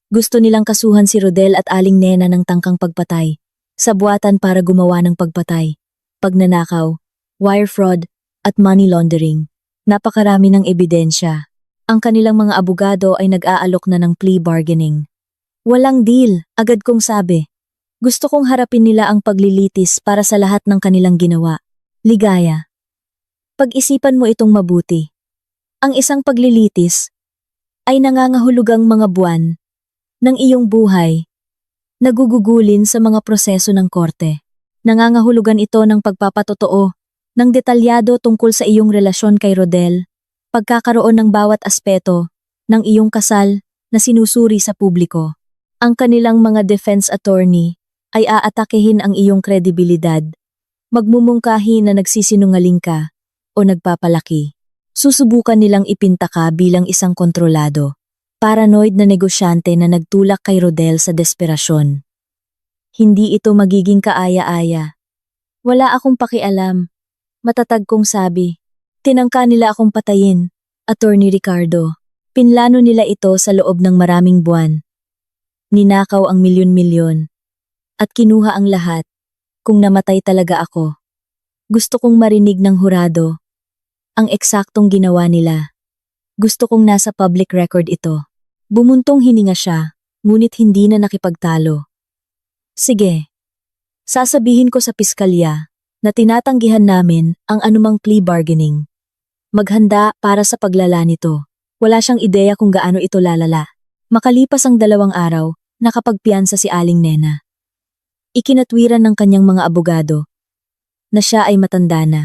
Gusto nilang kasuhan si Rodel at Aling Nena ng tangkang pagpatay, sabuatan para gumawa ng pagpatay, pagnanakaw, wire fraud, at money laundering. Napakarami ng ebidensya. Ang kanilang mga abogado ay nag-aalok na ng plea bargaining. Walang deal, agad kong sabi. Gusto kong harapin nila ang paglilitis para sa lahat ng kanilang ginawa. Ligaya. Pag-isipan mo itong mabuti. Ang isang paglilitis ay nangangahulugang mga buwan ng iyong buhay, nagugugulin sa mga proseso ng korte. Nangangahulugan ito ng pagpapatotoo, ng detalyado tungkol sa iyong relasyon kay Rodel, pagkakaroon ng bawat aspeto ng iyong kasal na sinusuri sa publiko. Ang kanilang mga defense attorney ay aatakehin ang iyong kredibilidad, magmumungkahi na nagsisinungaling ka o nagpapalaki. Susubukan nilang ipinta ka bilang isang kontrolado, paranoid na negosyante na nagtulak kay Rodel sa desperasyon. Hindi ito magiging kaaya-aya. Wala akong pakialam. Matatag kong sabi. Tinangka nila akong patayin, Attorney Ricardo. Pinlano nila ito sa loob ng maraming buwan. Ninakaw ang milyon-milyon. At kinuha ang lahat, kung namatay talaga ako. Gusto kong marinig ng hurado ang eksaktong ginawa nila. Gusto kong nasa public record ito. Bumuntong hininga siya, ngunit hindi na nakipagtalo. Sige. Sasabihin ko sa piskalya na tinatanggihan namin ang anumang plea bargaining. Maghanda para sa paglala nito. Wala siyang ideya kung gaano ito lalala. Makalipas ang 2 araw, nakapagpiyansa si Aling Nena. Ikinatwiran ng kanyang mga abogado na siya ay matanda na.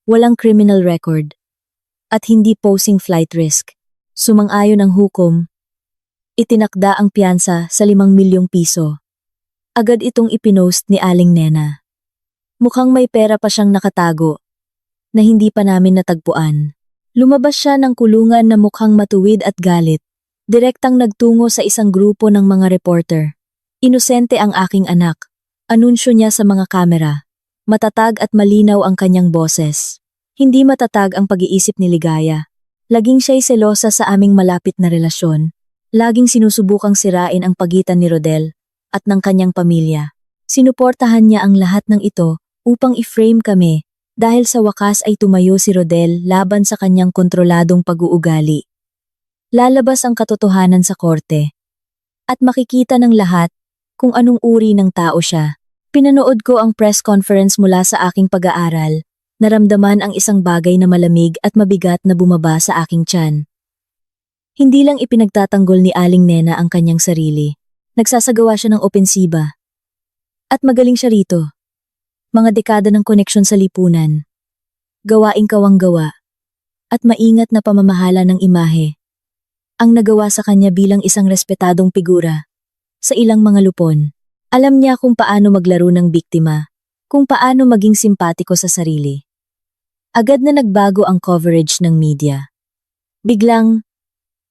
Walang criminal record at hindi posing flight risk. Sumang-ayon ang hukom, itinakda ang piyansa sa 5 milyong piso. Agad itong ipinost ni Aling Nena. Mukhang may pera pa siyang nakatago na hindi pa namin natagpuan. Lumabas siya ng kulungan na mukhang matuwid at galit. Direktang nagtungo sa isang grupo ng mga reporter. Inosente ang aking anak. Anunsyo niya sa mga kamera. Matatag at malinaw ang kanyang boses. Hindi matatag ang pag-iisip ni Ligaya. Laging siya'y selosa sa aming malapit na relasyon. Laging sinusubukang sirain ang pagitan ni Rodel at ng kanyang pamilya. Sinuportahan niya ang lahat ng ito upang i-frame kami dahil sa wakas ay tumayo si Rodel laban sa kanyang kontroladong pag-uugali. Lalabas ang katotohanan sa korte at makikita ng lahat kung anong uri ng tao siya. Pinanood ko ang press conference mula sa aking pag-aaral. Naramdaman ang isang bagay na malamig at mabigat na bumaba sa aking tiyan. Hindi lang ipinagtatanggol ni Aling Nena ang kanyang sarili. Nagsasagawa siya ng opensiba. At magaling siya rito. Mga dekada ng koneksyon sa lipunan. Gawaing kawang-gawa. At maingat na pamamahala ng imahe. Ang nagawa sa kanya bilang isang respetadong figura. Sa ilang mga lupon. Alam niya kung paano maglaro ng biktima. Kung paano maging simpatiko sa sarili. Agad na nagbago ang coverage ng media. Biglang,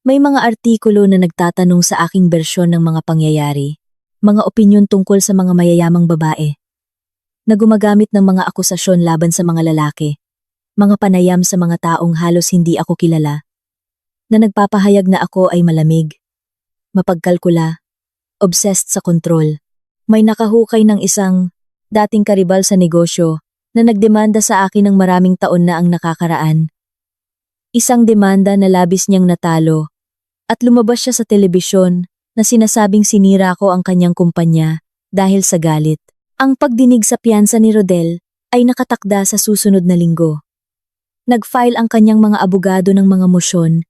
may mga artikulo na nagtatanong sa aking bersyon ng mga pangyayari. mga opinyon tungkol sa mga mayayamang babae, na gumagamit ng mga akusasyon laban sa mga lalaki, mga panayam sa mga taong halos hindi ako kilala, na nagpapahayag na ako ay malamig, mapagkalkula, obsessed sa kontrol. May nakahukay ng isang dating karibal sa negosyo na nagdemanda sa akin ng maraming taon na ang nakakaraan. Isang demanda na labis niyang natalo at lumabas siya sa telebisyon na sinasabing sinira ko ang kanyang kumpanya dahil sa galit. Ang pagdinig sa piyansa ni Rodel ay nakatakda sa susunod na linggo. Nag-file ang kanyang mga abogado ng mga mosyon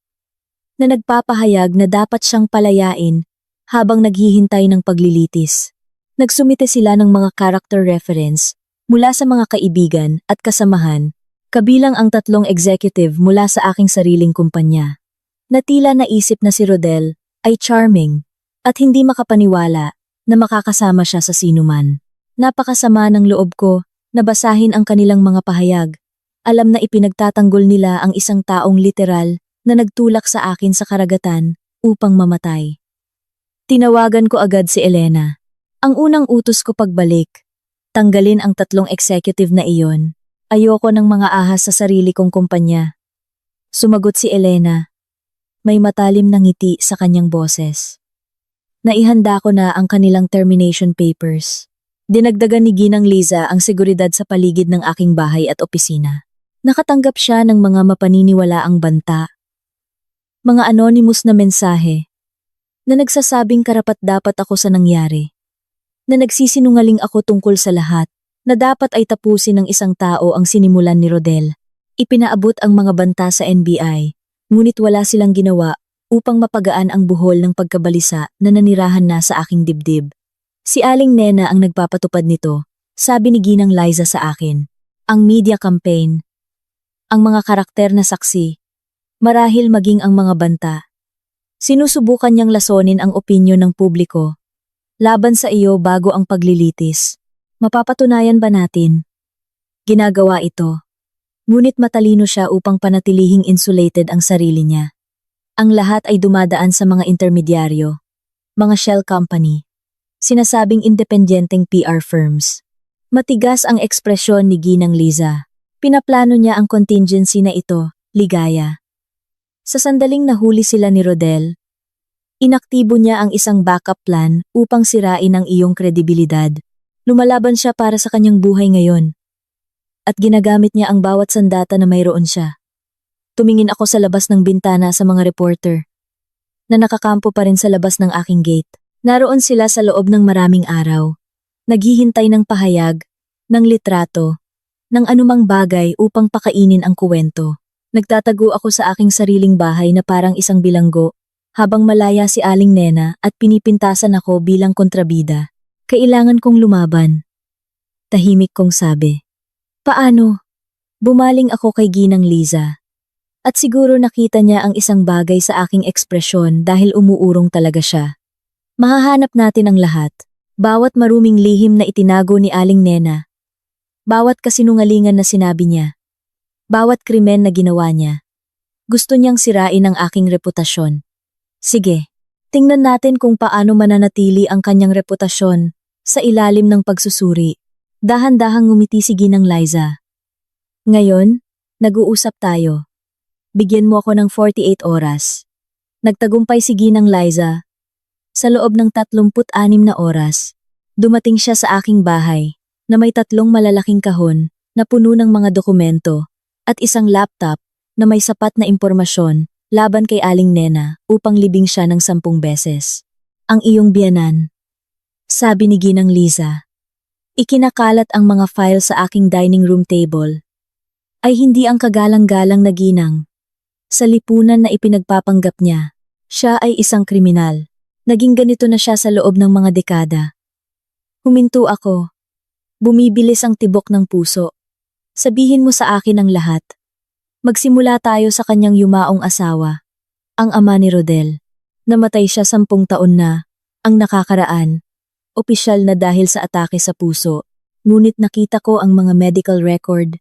na nagpapahayag na dapat siyang palayain habang naghihintay ng paglilitis. Nagsumite sila ng mga character reference mula sa mga kaibigan at kasamahan, kabilang ang 3 executive mula sa aking sariling kumpanya. Na tila naisip na si Rodel ay charming at hindi makapaniwala na makakasama siya sa sinuman. Napakasama ng loob ko na basahin ang kanilang mga pahayag. Alam na ipinagtatanggol nila ang isang taong literal na nagtulak sa akin sa karagatan upang mamatay. Tinawagan ko agad si Elena. Ang unang utos ko pagbalik, tanggalin ang 3 executive na iyon. Ayoko ng mga ahas sa sarili kong kumpanya. Sumagot si Elena. May matalim na ngiti sa kanyang boses. Naihanda ko na ang kanilang termination papers. Dinagdagan ni Ginang Liza ang seguridad sa paligid ng aking bahay at opisina. Nakatanggap siya ng mga mapaniniwalaang banta. Mga anonymous na mensahe na nagsasabing karapat-dapat ako sa nangyari. Na nagsisinungaling ako tungkol sa lahat, na dapat ay tapusin ng isang tao ang sinimulan ni Rodel. Ipinaabot ang mga banta sa NBI, ngunit wala silang ginawa upang mapagaan ang buhol ng pagkabalisa na nanirahan na sa aking dibdib. Si Aling Nena ang nagpapatupad nito, sabi ni Ginang Liza sa akin. Ang media campaign, ang mga karakter na saksi, marahil maging ang mga banta. Sinusubukan niyang lasonin ang opinyon ng publiko laban sa iyo bago ang paglilitis. Mapapatunayan ba natin? Ginagawa ito. Ngunit matalino siya upang panatilihing insulated ang sarili niya. Ang lahat ay dumadaan sa mga intermedyaryo, mga shell company, sinasabing independenteng PR firms. Matigas ang ekspresyon ni Ginang Liza. Pinaplano niya ang contingency na ito, ligaya. Sa sandaling nahuli sila ni Rodel, inaktibo niya ang isang backup plan upang sirain ang iyong kredibilidad. Lumalaban siya para sa kanyang buhay ngayon. At ginagamit niya ang bawat sandata na mayroon siya. Tumingin ako sa labas ng bintana sa mga reporter na nakakampo pa rin sa labas ng aking gate. Naroon sila sa loob ng maraming araw. Naghihintay ng pahayag, ng litrato, ng anumang bagay upang pakainin ang kuwento. Nagtatago ako sa aking sariling bahay na parang isang bilanggo habang malaya si Aling Nena at pinipintasan ako bilang kontrabida. Kailangan kong lumaban. Tahimik kong sabi. Paano? Bumaling ako kay Ginang Liza. At siguro nakita niya ang isang bagay sa aking ekspresyon dahil umuurong talaga siya. Mahahanap natin ang lahat. Bawat maruming lihim na itinago ni Aling Nena. Bawat kasinungalingan na sinabi niya. Bawat krimen na ginawa niya. Gusto niyang sirain ang aking reputasyon. Sige, tingnan natin kung paano mananatili ang kanyang reputasyon sa ilalim ng pagsusuri. Dahan-dahang ngumiti si Ginang Liza. Ngayon, nag-uusap tayo. Bigyan mo ako ng 48 oras. Nagtagumpay si Ginang Liza. Sa loob ng 36 na oras, dumating siya sa aking bahay na may 3 malalaking kahon na puno ng mga dokumento at isang laptop na may sapat na impormasyon laban kay Aling Nena upang libing siya ng 10 beses. Ang iyong biyanan, sabi ni Ginang Liza. Ikinakalat ang mga file sa aking dining room table. Ay hindi ang kagalang-galang na ginang. Sa lipunan na ipinagpapanggap niya, siya ay isang kriminal. Naging ganito na siya sa loob ng mga dekada. Huminto ako. Bumibilis ang tibok ng puso. Sabihin mo sa akin ang lahat. Magsimula tayo sa kanyang yumaong asawa, ang ama ni Rodel. Namatay siya 10 taon na, ang nakakaraan. Opisyal na dahil sa atake sa puso. Ngunit nakita ko ang mga medical record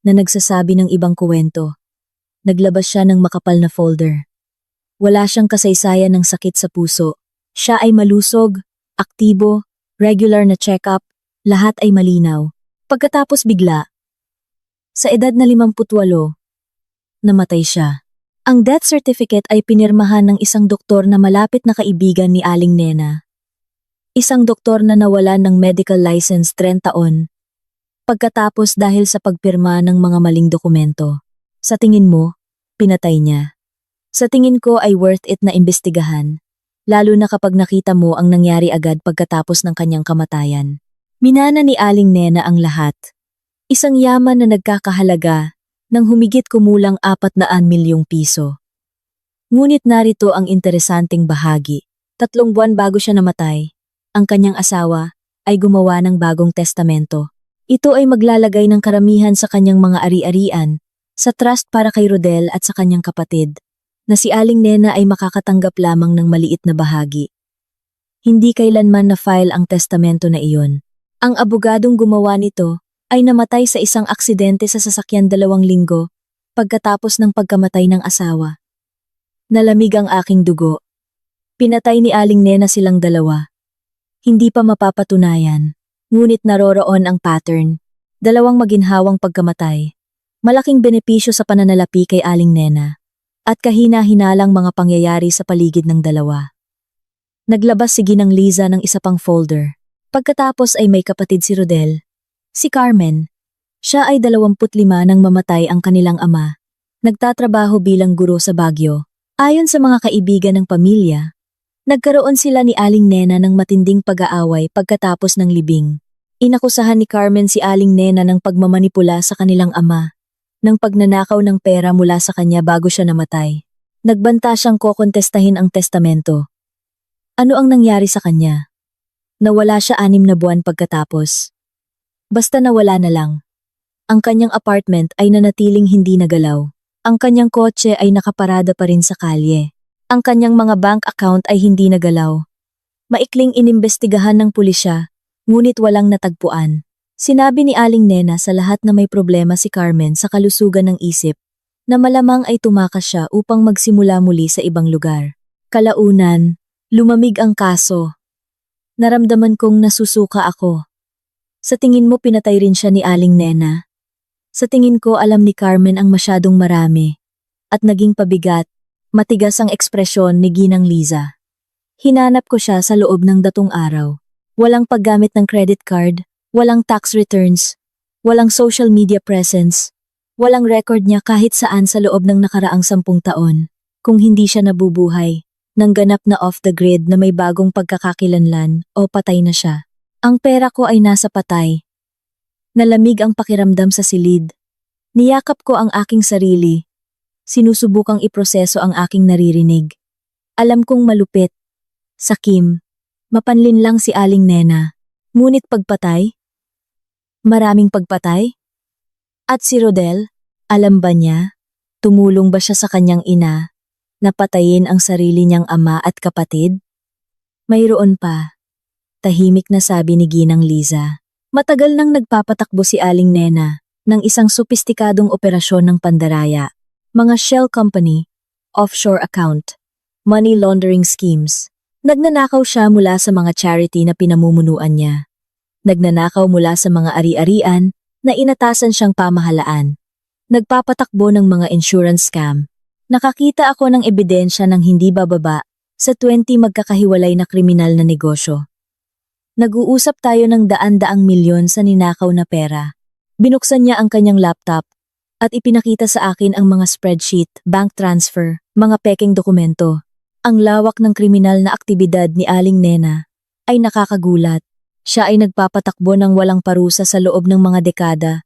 na nagsasabi ng ibang kuwento. Naglabas siya ng makapal na folder. Wala siyang kasaysayan ng sakit sa puso. Siya ay malusog, aktibo, regular na check-up, lahat ay malinaw. Pagkatapos bigla, sa edad na 58, namatay siya. Ang death certificate ay pinirmahan ng isang doktor na malapit na kaibigan ni Aling Nena. Isang doktor na nawalan ng medical license 30 taon. Pagkatapos dahil sa pagpirma ng mga maling dokumento. Sa tingin mo, pinatay niya. Sa tingin ko ay worth it na imbestigahan. Lalo na kapag nakita mo ang nangyari agad pagkatapos ng kanyang kamatayan. Minana ni Aling Nena ang lahat. Isang yaman na nagkakahalaga ng humigit kumulang 400 milyong piso. Ngunit narito ang interesanting bahagi. 3 buwan bago siya namatay, ang kanyang asawa ay gumawa ng bagong testamento. Ito ay maglalagay ng karamihan sa kanyang mga ari-arian sa trust para kay Rodel at sa kanyang kapatid, na si Aling Nena ay makakatanggap lamang ng maliit na bahagi. Hindi kailanman na-file ang testamento na iyon. Ang abogadong gumawa nito ay namatay sa isang aksidente sa sasakyan 2 linggo pagkatapos ng pagkamatay ng asawa. Nalamig ang aking dugo. Pinatay ni Aling Nena silang dalawa. Hindi pa mapapatunayan, ngunit naroroon ang pattern. 2 maginhawang pagkamatay. Malaking benepisyo sa pananalapi kay Aling Nena. At kahina-hinalang mga pangyayari sa paligid ng dalawa. Naglabas si Ginang Liza ng isa pang folder. Pagkatapos ay may kapatid si Rodel. Si Carmen. Siya ay 25 nang mamatay ang kanilang ama. Nagtatrabaho bilang guro sa Baguio. Ayon sa mga kaibigan ng pamilya, nagkaroon sila ni Aling Nena ng matinding pag-aaway pagkatapos ng libing. Inakusahan ni Carmen si Aling Nena ng pagmamanipula sa kanilang ama, ng pagnanakaw ng pera mula sa kanya bago siya namatay. Nagbanta siyang kokontestahin ang testamento. Ano ang nangyari sa kanya? Nawala siya 6 na buwan pagkatapos. Basta nawala na lang. Ang kanyang apartment ay nanatiling hindi nagalaw. Ang kanyang kotse ay nakaparada pa rin sa kalye. Ang kanyang mga bank account ay hindi nagalaw. Maikling inimbestigahan ng pulisya, ngunit walang natagpuan. Sinabi ni Aling Nena sa lahat na may problema si Carmen sa kalusugan ng isip, na malamang ay tumakas siya upang magsimula muli sa ibang lugar. Kalaunan, lumamig ang kaso. Naramdaman kong nasusuka ako. Sa tingin mo pinatay rin siya ni Aling Nena? Sa tingin ko alam ni Carmen ang masyadong marami. At naging pabigat, matigas ang ekspresyon ni Ginang Liza. Hinanap ko siya sa loob ng 2 araw. Walang paggamit ng credit card. Walang tax returns, walang social media presence, walang record niya kahit saan sa loob ng nakaraang 10 taon, kung hindi siya nabubuhay, ng ganap na off the grid na may bagong pagkakakilanlan o patay na siya. Ang pera ko ay nasa patay. Nalamig ang pakiramdam sa silid. Niyakap ko ang aking sarili. Sinusubukang iproseso ang aking naririnig. Alam kong malupit. Sakim. Mapanlin lang si Aling Nena. Ngunit pagpatay? Maraming pagpatay? At si Rodel, alam ba niya? Tumulong ba siya sa kanyang ina? Napatayin ang sarili niyang ama at kapatid? Mayroon pa. Tahimik na sabi ni Ginang Liza. Matagal nang nagpapatakbo si Aling Nena ng isang sopistikadong operasyon ng pandaraya. Mga shell company, offshore account, money laundering schemes. Nagnanakaw siya mula sa mga charity na pinamumunuan niya. Nagnanakaw mula sa mga ari-arian na inatasan siyang pamahalaan. Nagpapatakbo ng mga insurance scam. Nakakita ako ng ebidensya ng hindi bababa sa 20 magkakahiwalay na kriminal na negosyo. Nag-uusap tayo ng daan-daang milyon sa ninakaw na pera. Binuksan niya ang kanyang laptop at ipinakita sa akin ang mga spreadsheet, bank transfer, mga pekeng dokumento. Ang lawak ng kriminal na aktibidad ni Aling Nena ay nakakagulat. Siya ay nagpapatakbo ng walang parusa sa loob ng mga dekada.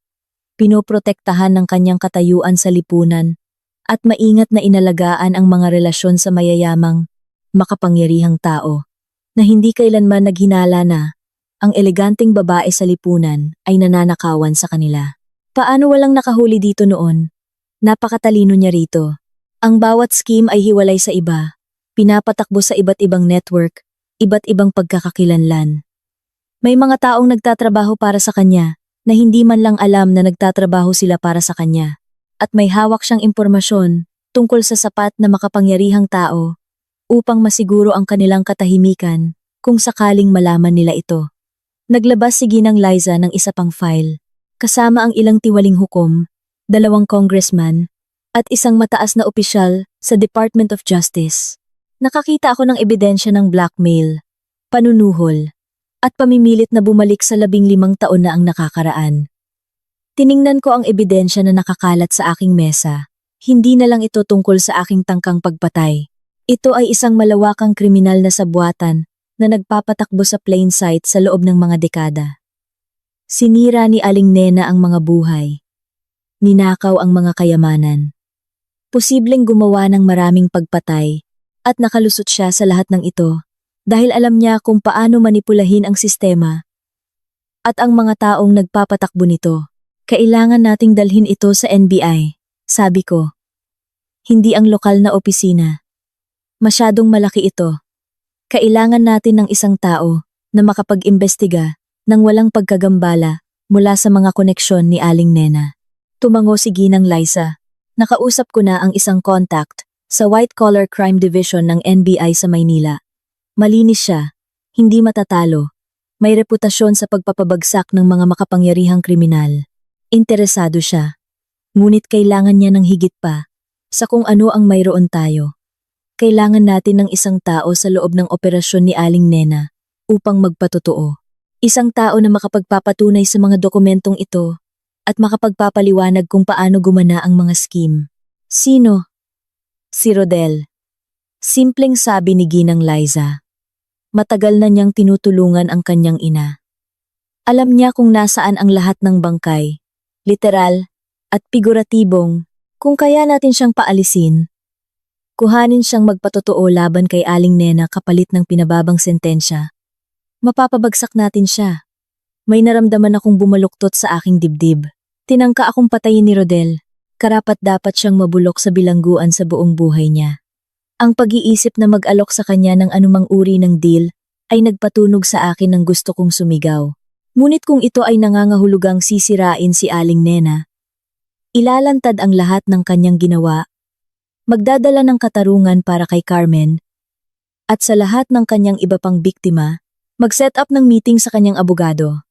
Pinoprotektahan ng kanyang katayuan sa lipunan at maingat na inalagaan ang mga relasyon sa mayayamang, makapangyarihang tao na hindi kailanman naghinala na ang eleganteng babae sa lipunan ay nananakawan sa kanila. Paano walang nakahuli dito noon? Napakatalino niya rito. Ang bawat scheme ay hiwalay sa iba. Pinapatakbo sa iba't ibang network, iba't ibang pagkakakilanlan. May mga taong nagtatrabaho para sa kanya na hindi man lang alam na nagtatrabaho sila para sa kanya. At may hawak siyang impormasyon tungkol sa sapat na makapangyarihang tao upang masiguro ang kanilang katahimikan kung sakaling malaman nila ito. Naglabas si Ginang Liza ng isa pang file, kasama ang ilang tiwaling hukom, 2 congressman, at isang mataas na opisyal sa Department of Justice. Nakakita ako ng ebidensya ng blackmail, panunuhol, at pamimilit na bumalik sa 15 taon na ang nakakaraan. Tiningnan ko ang ebidensya na nakakalat sa aking mesa. Hindi na lang ito tungkol sa aking tangkang pagpatay. Ito ay isang malawakang kriminal na sabwatan na nagpapatakbo sa plain sight sa loob ng mga dekada. Sinira ni Aling Nena ang mga buhay. Ninakaw ang mga kayamanan. Posibleng gumawa ng maraming pagpatay at nakalusot siya sa lahat ng ito dahil alam niya kung paano manipulahin ang sistema at ang mga taong nagpapatakbo nito. Kailangan nating dalhin ito sa NBI, sabi ko. Hindi ang lokal na opisina. Masyadong malaki ito. Kailangan natin ng isang tao na makapag-imbestiga ng walang pagkagambala mula sa mga koneksyon ni Aling Nena. Tumango si Ginang Liza. Nakausap ko na ang isang contact sa White Collar Crime Division ng NBI sa Maynila. Malinis siya, hindi matatalo. May reputasyon sa pagpapabagsak ng mga makapangyarihang kriminal. Interesado siya. Ngunit kailangan niya ng higit pa sa kung ano ang mayroon tayo. Kailangan natin ng isang tao sa loob ng operasyon ni Aling Nena upang magpatotoo. Isang tao na makapagpapatunay sa mga dokumentong ito at makapagpapaliwanag kung paano gumana ang mga scheme. Sino? Si Rodel. Simpleng sabi ni Ginang Liza. Matagal na niyang tinutulungan ang kanyang ina. Alam niya kung nasaan ang lahat ng bangkay, literal at figuratibong, kung kaya natin siyang paalisin. Kuhanin siyang magpatotoo laban kay Aling Nena kapalit ng pinababang sentensya. Mapapabagsak natin siya. May naramdaman akong bumaluktot sa aking dibdib. Tinangka akong patayin ni Rodel. Karapat-dapat siyang mabulok sa bilangguan sa buong buhay niya. Ang pag-iisip na mag-alok sa kanya ng anumang uri ng deal ay nagpatunog sa akin ng gusto kong sumigaw. Ngunit kung ito ay nangangahulugang sisirain si Aling Nena, ilalantad ang lahat ng kanyang ginawa, magdadala ng katarungan para kay Carmen, at sa lahat ng kanyang iba pang biktima, mag-set up ng meeting sa kanyang abogado.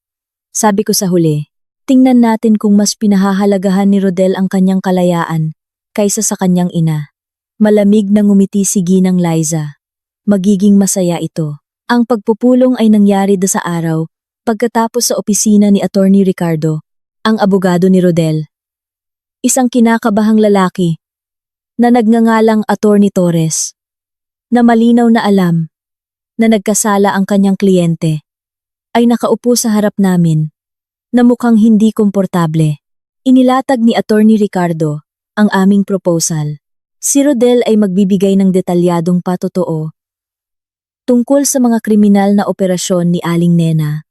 Sabi ko sa huli, tingnan natin kung mas pinahahalagahan ni Rodel ang kanyang kalayaan kaysa sa kanyang ina. Malamig na ngumiti si Ginang Liza. Magiging masaya ito. Ang pagpupulong ay nangyari sa araw pagkatapos sa opisina ni Attorney Ricardo, ang abogado ni Rodel. Isang kinakabahang lalaki na nagngangalang Attorney Torres, na malinaw na alam na nagkasala ang kanyang kliyente, ay nakaupo sa harap namin, na mukhang hindi komportable. Inilatag ni Attorney Ricardo ang aming proposal. Si Rodel ay magbibigay ng detalyadong patotoo tungkol sa mga kriminal na operasyon ni Aling Nena.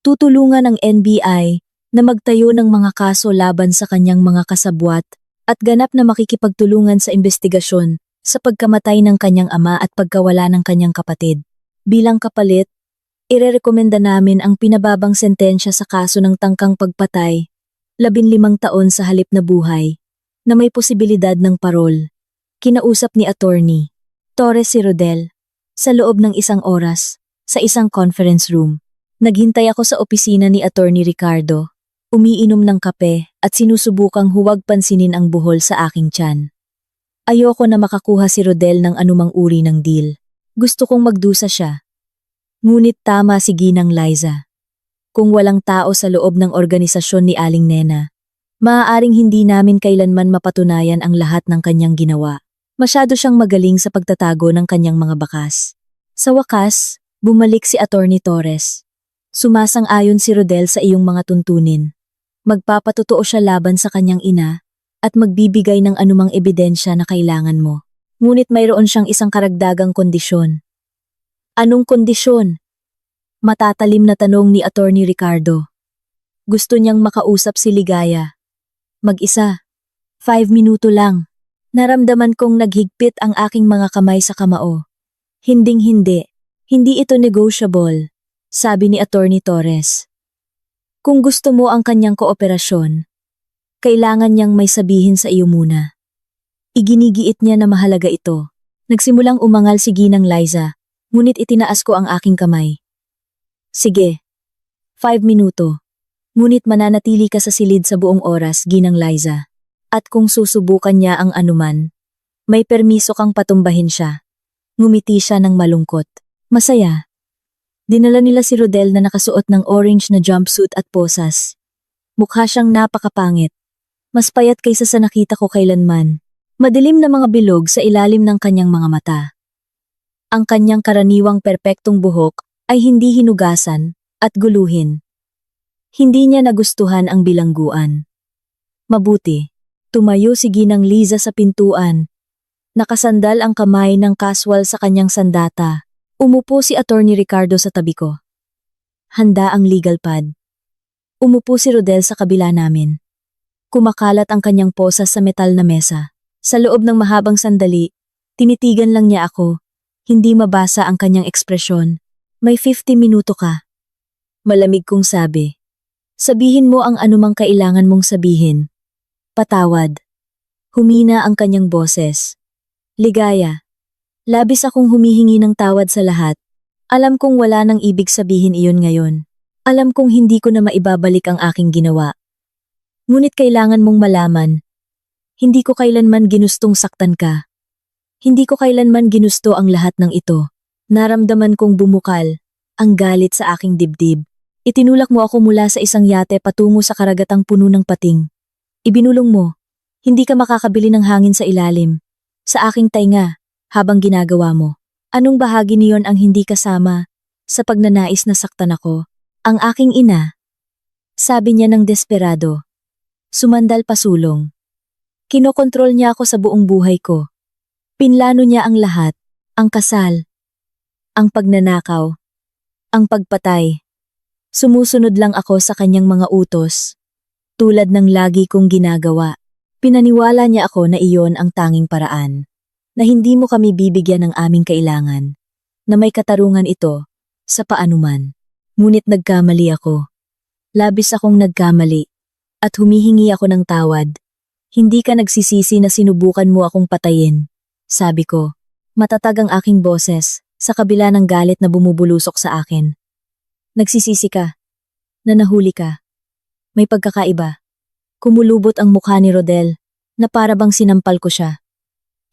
Tutulungan ang NBI na magtayo ng mga kaso laban sa kanyang mga kasabwat at ganap na makikipagtulungan sa investigasyon sa pagkamatay ng kanyang ama at pagkawala ng kanyang kapatid. Bilang kapalit, irerekomenda namin ang pinababang sentensya sa kaso ng tangkang pagpatay, 15 taon sa halip na buhay, na may posibilidad ng parol. Kinausap ni Attorney Torres si Rodel sa loob ng 1 oras sa isang conference room. Naghintay ako sa opisina ni Attorney Ricardo, umiinom ng kape at sinusubukang huwag pansinin ang buhol sa aking tiyan. Ayoko na makakuha si Rodel ng anumang uri ng deal. Gusto kong magdusa siya. Ngunit tama si Ginang Liza. Kung walang tao sa loob ng organisasyon ni Aling Nena, maaaring hindi namin kailanman mapatunayan ang lahat ng kanyang ginawa. Masyado siyang magaling sa pagtatago ng kanyang mga bakas. Sa wakas, bumalik si Attorney Torres. Sumasang-ayon si Rodel sa iyong mga tuntunin. Magpapatotoo siya laban sa kanyang ina at magbibigay ng anumang ebidensya na kailangan mo. Ngunit mayroon siyang isang karagdagang kondisyon. Anong kondisyon? Matatalim na tanong ni Attorney Ricardo. Gusto niyang makausap si Ligaya. Mag-isa. 5 minuto lang. Naramdaman kong naghigpit ang aking mga kamay sa kamao. Hinding-hindi. Hindi ito negotiable, sabi ni Attorney Torres. Kung gusto mo ang kanyang kooperasyon, kailangan niyang may sabihin sa iyo muna. Iginigiit niya na mahalaga ito. Nagsimulang umangal si Ginang Liza ngunit itinaas ko ang aking kamay. Sige, 5 minuto. Ngunit mananatili ka sa silid sa buong oras, Ginang Liza. At kung susubukan niya ang anuman, may permiso kang patumbahin siya. Ngumiti siya ng malungkot. Masaya. Dinala nila si Rodel na nakasuot ng orange na jumpsuit at posas. Mukha siyang napakapangit. Mas payat kaysa sa nakita ko kailanman. Madilim na mga bilog sa ilalim ng kanyang mga mata. Ang kanyang karaniwang perpektong buhok ay hindi hinugasan at guluhin. Hindi niya nagustuhan ang bilangguan. Mabuti, tumayo si Ginang Liza sa pintuan. Nakasandal ang kamay ng kaswal sa kanyang sandata. Umupo si Attorney Ricardo sa tabi ko. Handa ang legal pad. Umupo si Rodel sa kabila namin. Kumakalat ang kanyang posas sa metal na mesa. Sa loob ng mahabang sandali, tinitigan lang niya ako. Hindi mabasa ang kanyang ekspresyon. May 50 minuto ka. Malamig kong sabi. Sabihin mo ang anumang kailangan mong sabihin. Patawad. Humina ang kanyang boses. Ligaya. Labis akong humihingi ng tawad sa lahat. Alam kong wala nang ibig sabihin iyon ngayon. Alam kong hindi ko na maibabalik ang aking ginawa. Ngunit kailangan mong malaman. Hindi ko kailanman ginustong saktan ka. Hindi ko kailanman ginusto ang lahat ng ito. Naramdaman kong bumukal ang galit sa aking dibdib. Itinulak mo ako mula sa isang yate patungo sa karagatang puno ng pating. Ibinulong mo, hindi ka makakabili ng hangin sa ilalim. Sa aking tainga, habang ginagawa mo. Anong bahagi niyon ang hindi kasama sa pagnanais na saktan ako? Ang aking ina. Sabi niya ng desperado. Sumandal pasulong. Kinokontrol niya ako sa buong buhay ko. Pinlano niya ang lahat, ang kasal, ang pagnanakaw, ang pagpatay. Sumusunod lang ako sa kanyang mga utos, tulad ng lagi kong ginagawa. Pinaniwala niya ako na iyon ang tanging paraan, na hindi mo kami bibigyan ng aming kailangan, na may katarungan ito sa paanuman. Ngunit nagkamali ako. Labis akong nagkamali, at humihingi ako ng tawad. Hindi ka nagsisisi na sinubukan mo akong patayin. Sabi ko, matatag ang aking boses, sa kabila ng galit na bumubulusok sa akin. Nagsisisi ka, na nahuli ka. May pagkakaiba. Kumulubot ang mukha ni Rodel, na para bang sinampal ko siya.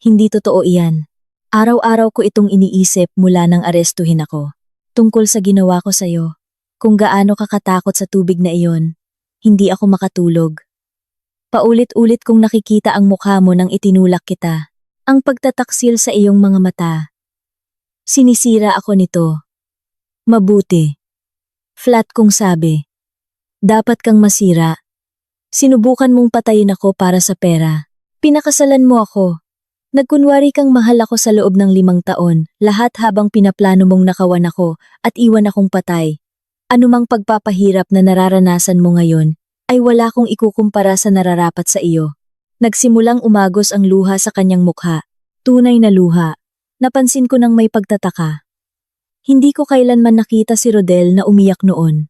Hindi totoo iyan. Araw-araw ko itong iniisip mula nang arestuhin ako. Tungkol sa ginawa ko sa'yo, kung gaano ka katakot sa tubig na iyon, hindi ako makatulog. Paulit-ulit kong nakikita ang mukha mo nang itinulak kita, ang pagtataksil sa iyong mga mata. Sinisira ako nito. Mabuti. Flat kong sabi. Dapat kang masira. Sinubukan mong patayin ako para sa pera. Pinakasalan mo ako. Nagkunwari kang mahal ako sa loob ng 5 taon, lahat habang pinaplano mong nakawan ako at iwan akong patay. Anumang pagpapahirap na nararanasan mo ngayon, ay wala kong ikukumpara sa nararapat sa iyo. Nagsimulang umagos ang luha sa kanyang mukha. Tunay na luha. Napansin ko nang may pagtataka. Hindi ko kailanman nakita si Rodel na umiyak noon.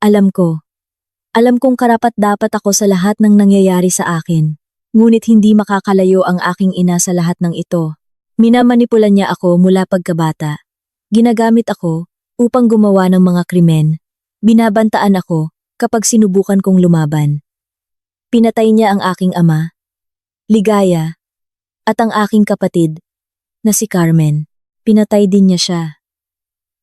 Alam kong karapat-dapat ako sa lahat ng nangyayari sa akin. Ngunit hindi makakalayo ang aking ina sa lahat ng ito. Minamanipulan niya ako mula pagkabata. Ginagamit ako upang gumawa ng mga krimen. Binabantaan ako kapag sinubukan kong lumaban. Pinatay niya ang aking ama, Ligaya, at ang aking kapatid, na si Carmen. Pinatay din niya siya.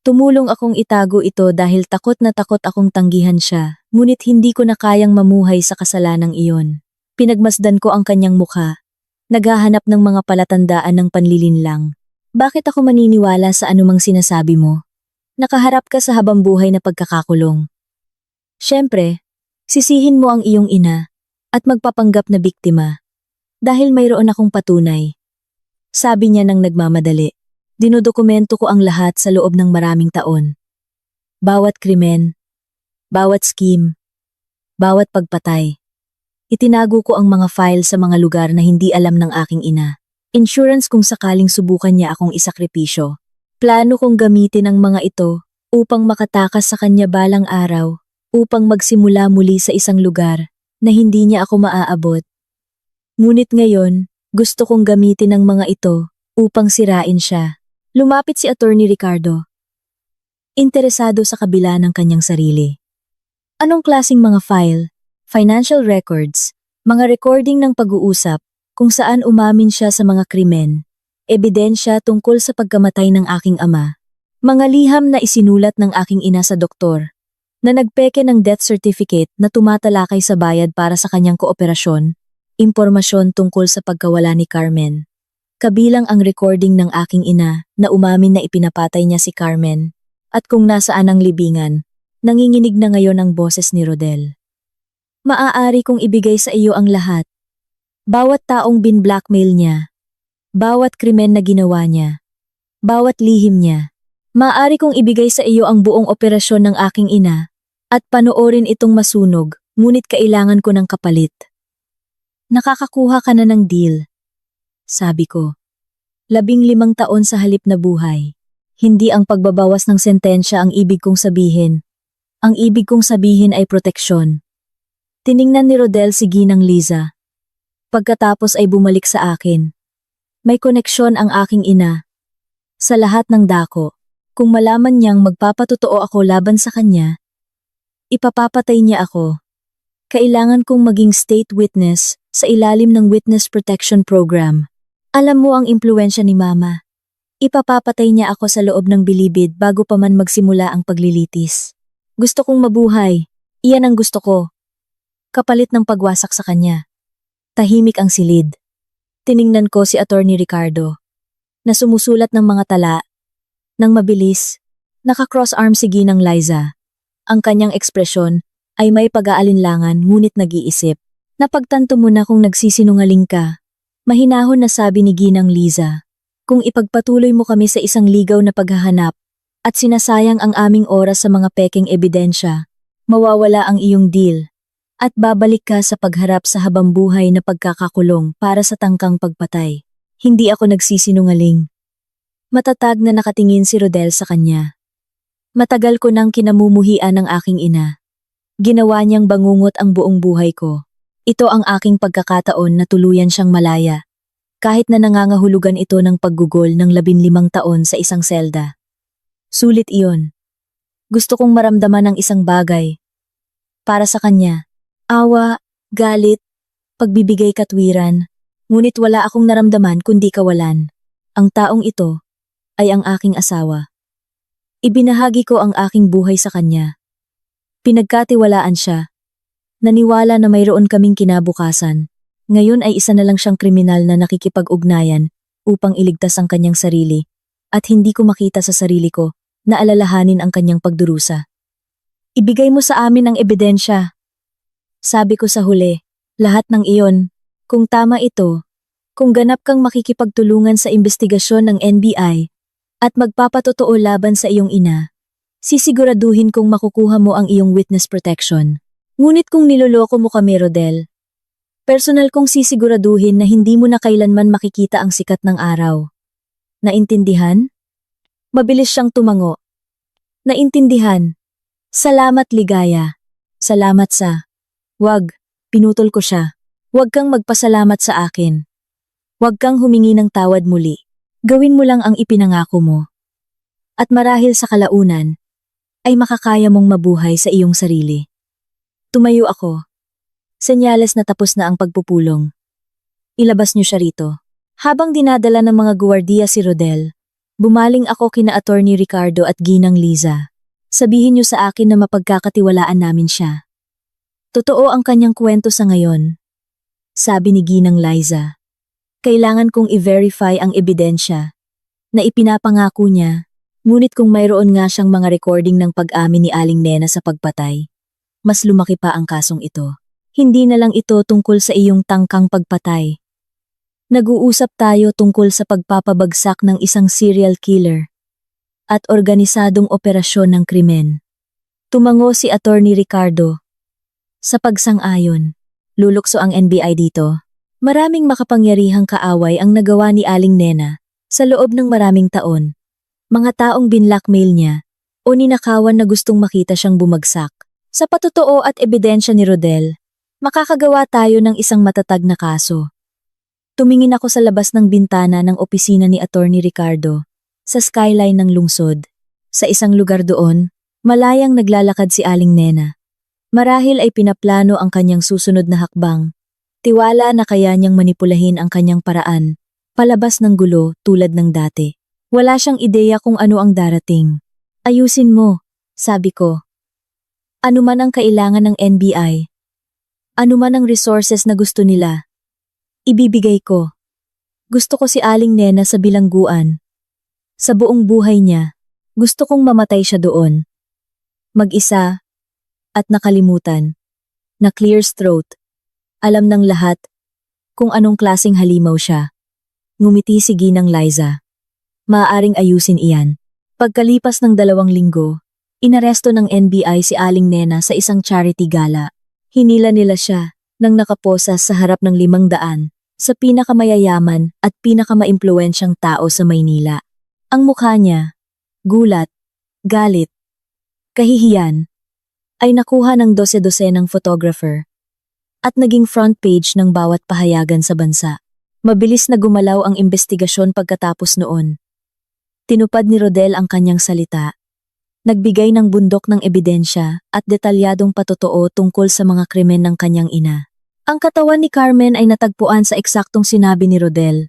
Tumulong akong itago ito dahil takot na takot akong tanggihan siya, ngunit hindi ko na kayang mamuhay sa kasalanang iyon. Pinagmasdan ko ang kanyang mukha, naghahanap ng mga palatandaan ng panlilinlang. Bakit ako maniniwala sa anumang sinasabi mo? Nakaharap ka sa habambuhay na pagkakakulong. Siyempre, sisihin mo ang iyong ina at magpapanggap na biktima dahil mayroon akong patunay. Sabi niya nang nagmamadali. Dinodokumento ko ang lahat sa loob ng maraming taon. Bawat krimen, bawat scheme, bawat pagpatay. Itinago ko ang mga file sa mga lugar na hindi alam ng aking ina. Insurance kung sakaling subukan niya akong isakripisyo. Plano kong gamitin ang mga ito upang makatakas sa kanya balang araw, upang magsimula muli sa isang lugar na hindi niya ako maaabot. Ngunit ngayon, gusto kong gamitin ang mga ito upang sirain siya. Lumapit si Attorney Ricardo. Interesado sa kabila ng kanyang sarili. Anong klasing mga file, financial records, mga recording ng pag-uusap kung saan umamin siya sa mga krimen, ebidensya tungkol sa pagkamatay ng aking ama, mga liham na isinulat ng aking ina sa doktor, na nagpeke ng death certificate na tumatalakay sa bayad para sa kanyang kooperasyon, impormasyon tungkol sa pagkawala ni Carmen. Kabilang ang recording ng aking ina na umamin na ipinapatay niya si Carmen, at kung nasaan ang libingan, nanginginig na ngayon ang boses ni Rodel. Maaari kong ibigay sa iyo ang lahat. Bawat taong bin-blackmail niya, bawat krimen na ginawa niya, bawat lihim niya. Maaari kong ibigay sa iyo ang buong operasyon ng aking ina, at panoorin itong masunog, ngunit kailangan ko ng kapalit. Nakakakuha ka na ng deal, sabi ko. 15 taon sa halip na buhay. Hindi ang pagbabawas ng sentensya ang ibig kong sabihin. Ang ibig kong sabihin ay proteksyon. Tiningnan ni Rodel si Ginang Liza. Pagkatapos ay bumalik sa akin. May koneksyon ang aking ina. Sa lahat ng dako, kung malaman niyang magpapatotoo ako laban sa kanya, ipapapatay niya ako. Kailangan kong maging state witness sa ilalim ng Witness Protection Program. Alam mo ang impluwensya ni Mama. Ipapapatay niya ako sa loob ng bilibid bago pa man magsimula ang paglilitis. Gusto kong mabuhay. Iyan ang gusto ko. Kapalit ng pagwasak sa kanya. Tahimik ang silid. Tiningnan ko si Attorney Ricardo, na sumusulat ng mga tala. Nang mabilis, naka-cross arm si Ginang Liza. Ang kanyang ekspresyon ay may pag-aalinlangan ngunit nag-iisip. Napagtanto mo na kung nagsisinungaling ka. Mahinahon na sabi ni Ginang Liza. Kung ipagpatuloy mo kami sa isang ligaw na paghahanap at sinasayang ang aming oras sa mga pekeng ebidensya, mawawala ang iyong deal at babalik ka sa pagharap sa habambuhay na pagkakakulong para sa tangkang pagpatay. Hindi ako nagsisinungaling. Matatag na nakatingin si Rodel sa kanya. Matagal ko nang kinamumuhian ng aking ina. Ginawa niyang bangungot ang buong buhay ko. Ito ang aking pagkakataon na tuluyan siyang malaya. Kahit na nangangahulugan ito ng paggugol ng 15 taon sa isang selda. Sulit iyon. Gusto kong maramdaman ang isang bagay. Para sa kanya, awa, galit, pagbibigay katwiran, ngunit wala akong naramdaman kundi kawalan. Ang taong ito ay ang aking asawa. Ibinahagi ko ang aking buhay sa kanya. Pinagkatiwalaan siya. Naniwala na mayroon kaming kinabukasan. Ngayon ay isa na lang siyang kriminal na nakikipag-ugnayan upang iligtas ang kanyang sarili at hindi ko makita sa sarili ko na alalahanin ang kanyang pagdurusa. Ibigay mo sa amin ang ebidensya. Sabi ko sa huli, lahat ng iyon, kung tama ito, kung ganap kang makikipagtulungan sa investigasyon ng NBI at magpapatotoo laban sa iyong ina, sisiguraduhin kong makukuha mo ang iyong witness protection. Ngunit kung niloloko mo kami, Rodel, personal kong sisiguraduhin na hindi mo na kailanman makikita ang sikat ng araw. Naintindihan? Mabilis siyang tumango. Naintindihan. Salamat, Ligaya. Salamat sa... Wag, pinutol ko siya. Wag kang magpasalamat sa akin. Wag kang humingi ng tawad muli. Gawin mo lang ang ipinangako mo. At marahil sa kalaunan, ay makakaya mong mabuhay sa iyong sarili. Tumayo ako. Senyales na tapos na ang pagpupulong. Ilabas niyo siya rito. Habang dinadala ng mga guwardiya si Rodel, bumaling ako kina Attorney Ricardo at Ginang Liza. Sabihin niyo sa akin na mapagkakatiwalaan namin siya. Totoo ang kanyang kwento sa ngayon. Sabi ni Ginang Liza. Kailangan kong i-verify ang ebidensya na ipinapangako niya, ngunit kung mayroon nga siyang mga recording ng pag-amin ni Aling Nena sa pagpatay, mas lumaki pa ang kasong ito. Hindi na lang ito tungkol sa iyong tangkang pagpatay. Nag-uusap tayo tungkol sa pagpapabagsak ng isang serial killer at organisadong operasyon ng krimen. Tumango si Attorney Ricardo. Sa pagsang-ayon, lulukso ang NBI dito. Maraming makapangyarihang kaaway ang nagawa ni Aling Nena sa loob ng maraming taon. Mga taong binlockmail niya o ninakawan na gustong makita siyang bumagsak. Sa patotoo at ebidensya ni Rodel, makakagawa tayo ng isang matatag na kaso. Tumingin ako sa labas ng bintana ng opisina ni Attorney Ricardo. sa skyline ng lungsod. Sa isang lugar doon, malayang naglalakad si Aling Nena. Marahil ay pinaplano ang kanyang susunod na hakbang. Tiwala na kaya niyang manipulahin ang kanyang paraan, palabas ng gulo tulad ng dati. Wala siyang ideya kung ano ang darating. Ayusin mo, sabi ko. Ano man ang kailangan ng NBI. Ano man ang resources na gusto nila. Ibibigay ko. Gusto ko si Aling Nena sa bilangguan. Sa buong buhay niya, gusto kong mamatay siya doon. Mag-isa at nakalimutan. Na clear throat. Alam ng lahat kung anong klaseng halimaw siya. Ngumiti si Ginang Liza. Maaaring ayusin iyan. Pagkalipas ng 2 linggo, inaresto ng NBI si Aling Nena sa isang charity gala. Hinila nila siya nang nakaposas sa harap ng 500 sa pinakamayayaman at pinakamaimpluwensyang tao sa Maynila. Ang mukha niya, gulat, galit, kahihiyan, ay nakuha ng 12 ng photographer at naging front page ng bawat pahayagan sa bansa. Mabilis na gumalaw ang investigasyon pagkatapos noon. Tinupad ni Rodel ang kanyang salita. Nagbigay ng bundok ng ebidensya at detalyadong patotoo tungkol sa mga krimen ng kanyang ina. Ang katawan ni Carmen ay natagpuan sa eksaktong sinabi ni Rodel.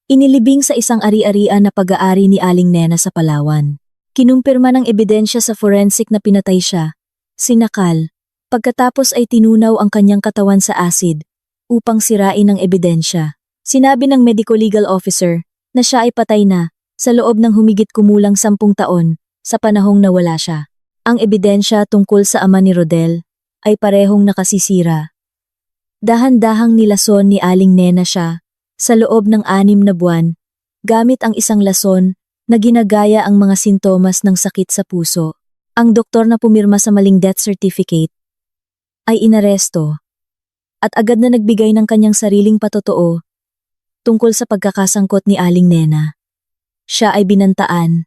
Inilibing sa isang ari-arian na pag-aari ni Aling Nena sa Palawan. Kinumpirma ng ebidensya sa forensic na pinatay siya. Sinakal. Pagkatapos ay tinunaw ang kanyang katawan sa acid upang sirain ang ebidensya. Sinabi ng medical legal officer na siya ay patay na sa loob ng humigit kumulang 10 taon sa panahong nawala siya. Ang ebidensya tungkol sa ama ni Rodel ay parehong nakasisira. Dahan-dahang nilason ni Aling Nena siya sa loob ng 6 na buwan gamit ang isang lason na ginagaya ang mga sintomas ng sakit sa puso. Ang doktor na pumirma sa maling death certificate ay inaresto at agad na nagbigay ng kanyang sariling patotoo tungkol sa pagkakasangkot ni Aling Nena. Siya ay binantaan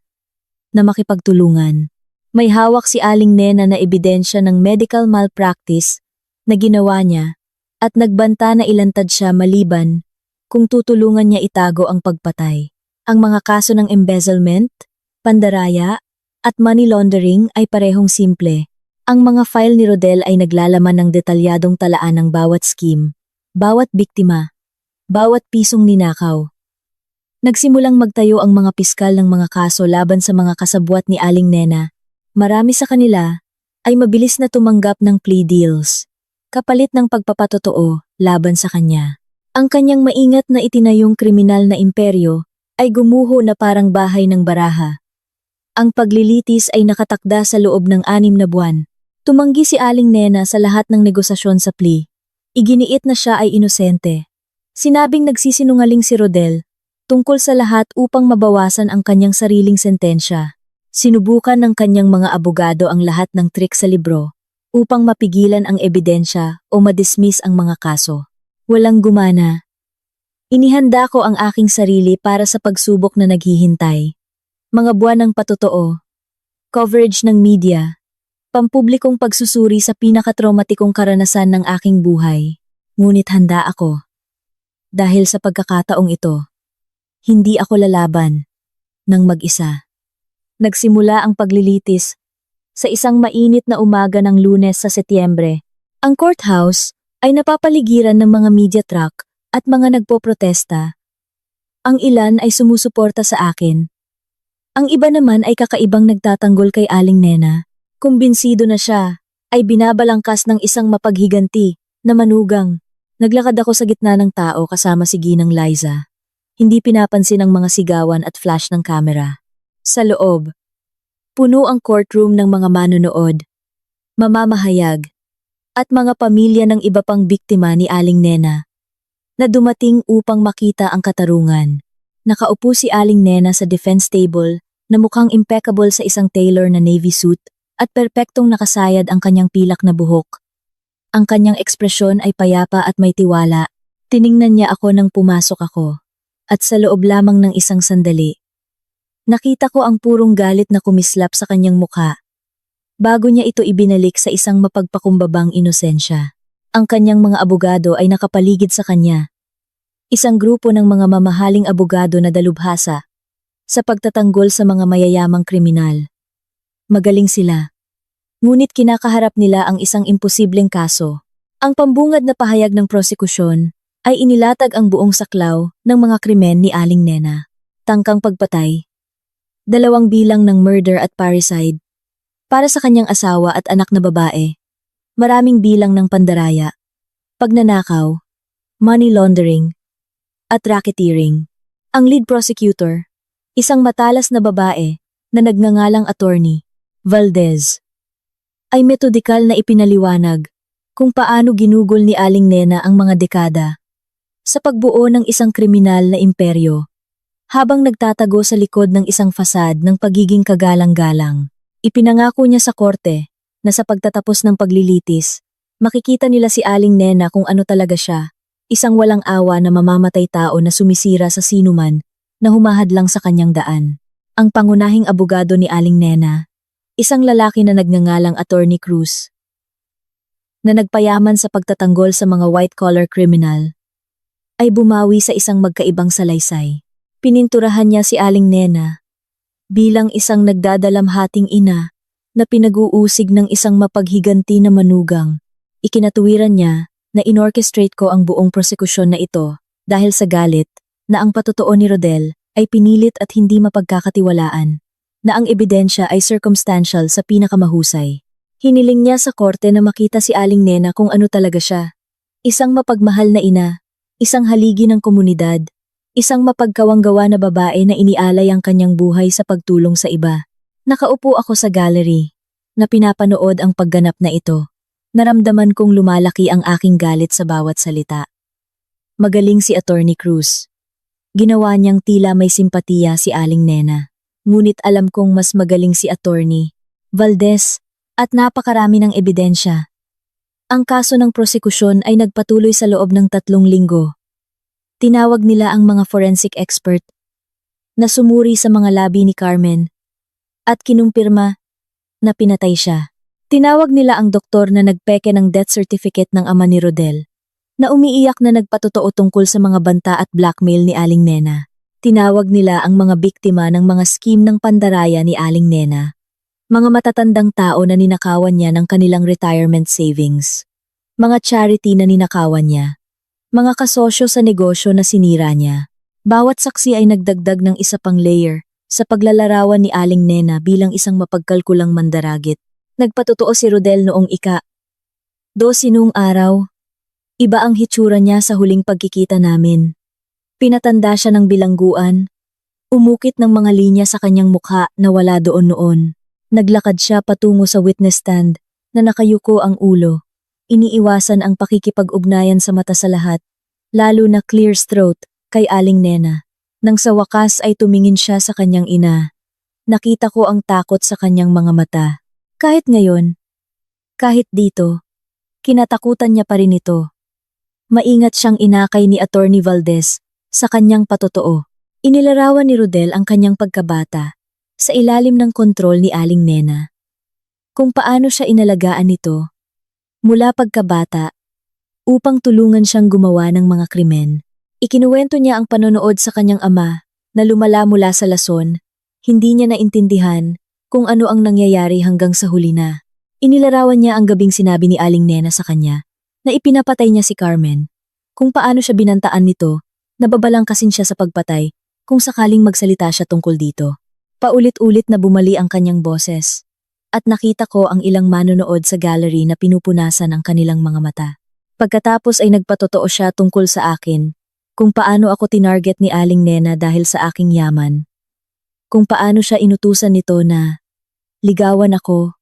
na makipagtulungan. May hawak si Aling Nena na ebidensya ng medical malpractice na ginawa niya at nagbanta na ilantad siya maliban kung tutulungan niya itago ang pagpatay. Ang mga kaso ng embezzlement, pandaraya, at money laundering ay parehong simple. Ang mga file ni Rodel ay naglalaman ng detalyadong talaan ng bawat scheme, bawat biktima, bawat pisong ninakaw. Nagsimulang magtayo ang mga piskal ng mga kaso laban sa mga kasabwat ni Aling Nena. Marami sa kanila ay mabilis na tumanggap ng plea deals, kapalit ng pagpapatotoo laban sa kanya. Ang kanyang maingat na itinayong kriminal na imperyo ay gumuho na parang bahay ng baraha. Ang paglilitis ay nakatakda sa loob ng 6 na buwan. Tumanggi si Aling Nena sa lahat ng negosasyon sa plea. Iginiit na siya ay inosente. Sinabing nagsisinungaling si Rodel tungkol sa lahat upang mabawasan ang kanyang sariling sentensya. Sinubukan ng kanyang mga abogado ang lahat ng trik sa libro upang mapigilan ang ebidensya o madismiss ang mga kaso. Walang gumana. Inihanda ko ang aking sarili para sa pagsubok na naghihintay. Mga buwan ng patotoo, coverage ng media, pampublikong pagsusuri sa pinakatraumatikong karanasan ng aking buhay. Ngunit handa ako. Dahil sa pagkakataong ito, hindi ako lalaban ng mag-isa. Nagsimula ang paglilitis sa isang mainit na umaga ng Lunes sa Setyembre. Ang courthouse ay napapaligiran ng mga media truck at mga nagpoprotesta. Ang ilan ay sumusuporta sa akin. Ang iba naman ay kakaibang nagtatanggol kay Aling Nena. Kumbinsido na siya, ay binabalangkas ng isang mapaghiganti na manugang. Naglakad ako sa gitna ng tao kasama si Ginang Liza. Hindi pinapansin ang mga sigawan at flash ng kamera. Sa loob, puno ang courtroom ng mga manonood, mamamahayag, at mga pamilya ng iba pang biktima ni Aling Nena na dumating upang makita ang katarungan. Nakaupo si Aling Nena sa defense table na mukhang impeccable sa isang tailor na navy suit at perpektong nakasayad ang kanyang pilak na buhok. Ang kanyang ekspresyon ay payapa at may tiwala. Tiningnan niya ako nang pumasok ako. At sa loob lamang ng isang sandali, nakita ko ang purong galit na kumislap sa kanyang mukha. Bago niya ito ibinalik sa isang mapagpakumbabang inosensya. Ang kanyang mga abogado ay nakapaligid sa kanya. Isang grupo ng mga mamahaling abogado na dalubhasa. sa pagtatanggol sa mga mayayamang kriminal. Magaling sila. Ngunit kinakaharap nila ang isang imposibleng kaso. Ang pambungad na pahayag ng prosekusyon ay inilatag ang buong saklaw ng mga krimen ni Aling Nena. Tangkang pagpatay, 2 bilang ng murder at parricide para sa kanyang asawa at anak na babae, maraming bilang ng pandaraya, pagnanakaw, money laundering, at racketeering. Ang lead prosecutor, isang matalas na babae na nagngangalang attorney, Valdez, ay metodikal na ipinaliwanag kung paano ginugol ni Aling Nena ang mga dekada sa pagbuo ng isang kriminal na imperyo. Habang nagtatago sa likod ng isang fasad ng pagiging kagalang-galang, ipinangako niya sa korte na sa pagtatapos ng paglilitis, makikita nila si Aling Nena kung ano talaga siya, isang walang awa na mamamatay tao na sumisira sa sinuman na humahadlang sa kanyang daan. Ang pangunahing abogado ni Aling Nena, isang lalaki na nagngangalang Attorney Cruz, na nagpayaman sa pagtatanggol sa mga white-collar criminal, ay bumawi sa isang magkaibang salaysay. Pininturahan niya si Aling Nena bilang isang nagdadalamhating ina na pinag-uusig ng isang mapaghiganti na manugang. Ikinatuwiran niya na inorchestrate ko ang buong prosekusyon na ito dahil sa galit na ang patotoo ni Rodel ay pinilit at hindi mapagkakatiwalaan, na ang ebidensya ay circumstantial sa pinakamahusay. Hiniling niya sa korte na makita si Aling Nena kung ano talaga siya. Isang mapagmahal na ina, isang haligi ng komunidad, isang mapagkawanggawa na babae na inialay ang kanyang buhay sa pagtulong sa iba. Nakaupo ako sa gallery na pinapanood ang pagganap na ito. Naramdaman kong lumalaki ang aking galit sa bawat salita. Magaling si Attorney Cruz. Ginawa niyang tila may simpatiya si Aling Nena. Ngunit alam kong mas magaling si Attorney Valdez at napakarami ng ebidensya. Ang kaso ng prosekusyon ay nagpatuloy sa loob ng 3 linggo. Tinawag nila ang mga forensic expert na sumuri sa mga labi ni Carmen at kinumpirma na pinatay siya. Tinawag nila ang doktor na nagpeke ng death certificate ng ama ni Rodel, na umiiyak na nagpatotoo tungkol sa mga banta at blackmail ni Aling Nena. Tinawag nila ang mga biktima ng mga scheme ng pandaraya ni Aling Nena, mga matatandang tao na ninakawan niya ng kanilang retirement savings, mga charity na ninakawan niya, mga kasosyo sa negosyo na sinira niya. Bawat saksi ay nagdagdag ng isa pang layer sa paglalarawan ni Aling Nena bilang isang mapagkalkulang mandaragit. Nagpatotoo si Rodel noong ika-12 noong araw. Iba ang hitsura niya sa huling pagkikita namin. Pinatanda siya ng bilangguan. Umukit ng mga linya sa kanyang mukha na wala doon noon. Naglakad siya patungo sa witness stand na nakayuko ang ulo. Iniiwasan ang pakikipag-ugnayan sa mata sa lahat, lalo na clear throat kay Aling Nena. Nang sa wakas ay tumingin siya sa kanyang ina. Nakita ko ang takot sa kanyang mga mata. Kahit ngayon, kahit dito, kinatakutan niya pa rin ito. Maingat siyang inakay ni Attorney Valdez sa kanyang patotoo. Inilarawan ni Rodel ang kanyang pagkabata sa ilalim ng kontrol ni Aling Nena. Kung paano siya inalagaan nito mula pagkabata upang tulungan siyang gumawa ng mga krimen. Ikinuwento niya ang panonood sa kanyang ama na lumala mula sa lason. Hindi niya naintindihan kung ano ang nangyayari hanggang sa huli na. Inilarawan niya ang gabing sinabi ni Aling Nena sa kanya na ipinapatay niya si Carmen. Kung paano siya binantaan nito, nababalangkasin siya sa pagpatay kung sakaling magsalita siya tungkol dito. Paulit-ulit na bumali ang kanyang boses. At nakita ko ang ilang manonood sa gallery na pinupunasan ang kanilang mga mata. Pagkatapos ay nagpatotoo siya tungkol sa akin, kung paano ako tinarget ni Aling Nena dahil sa aking yaman. Kung paano siya inutusan nito na ligawan ako,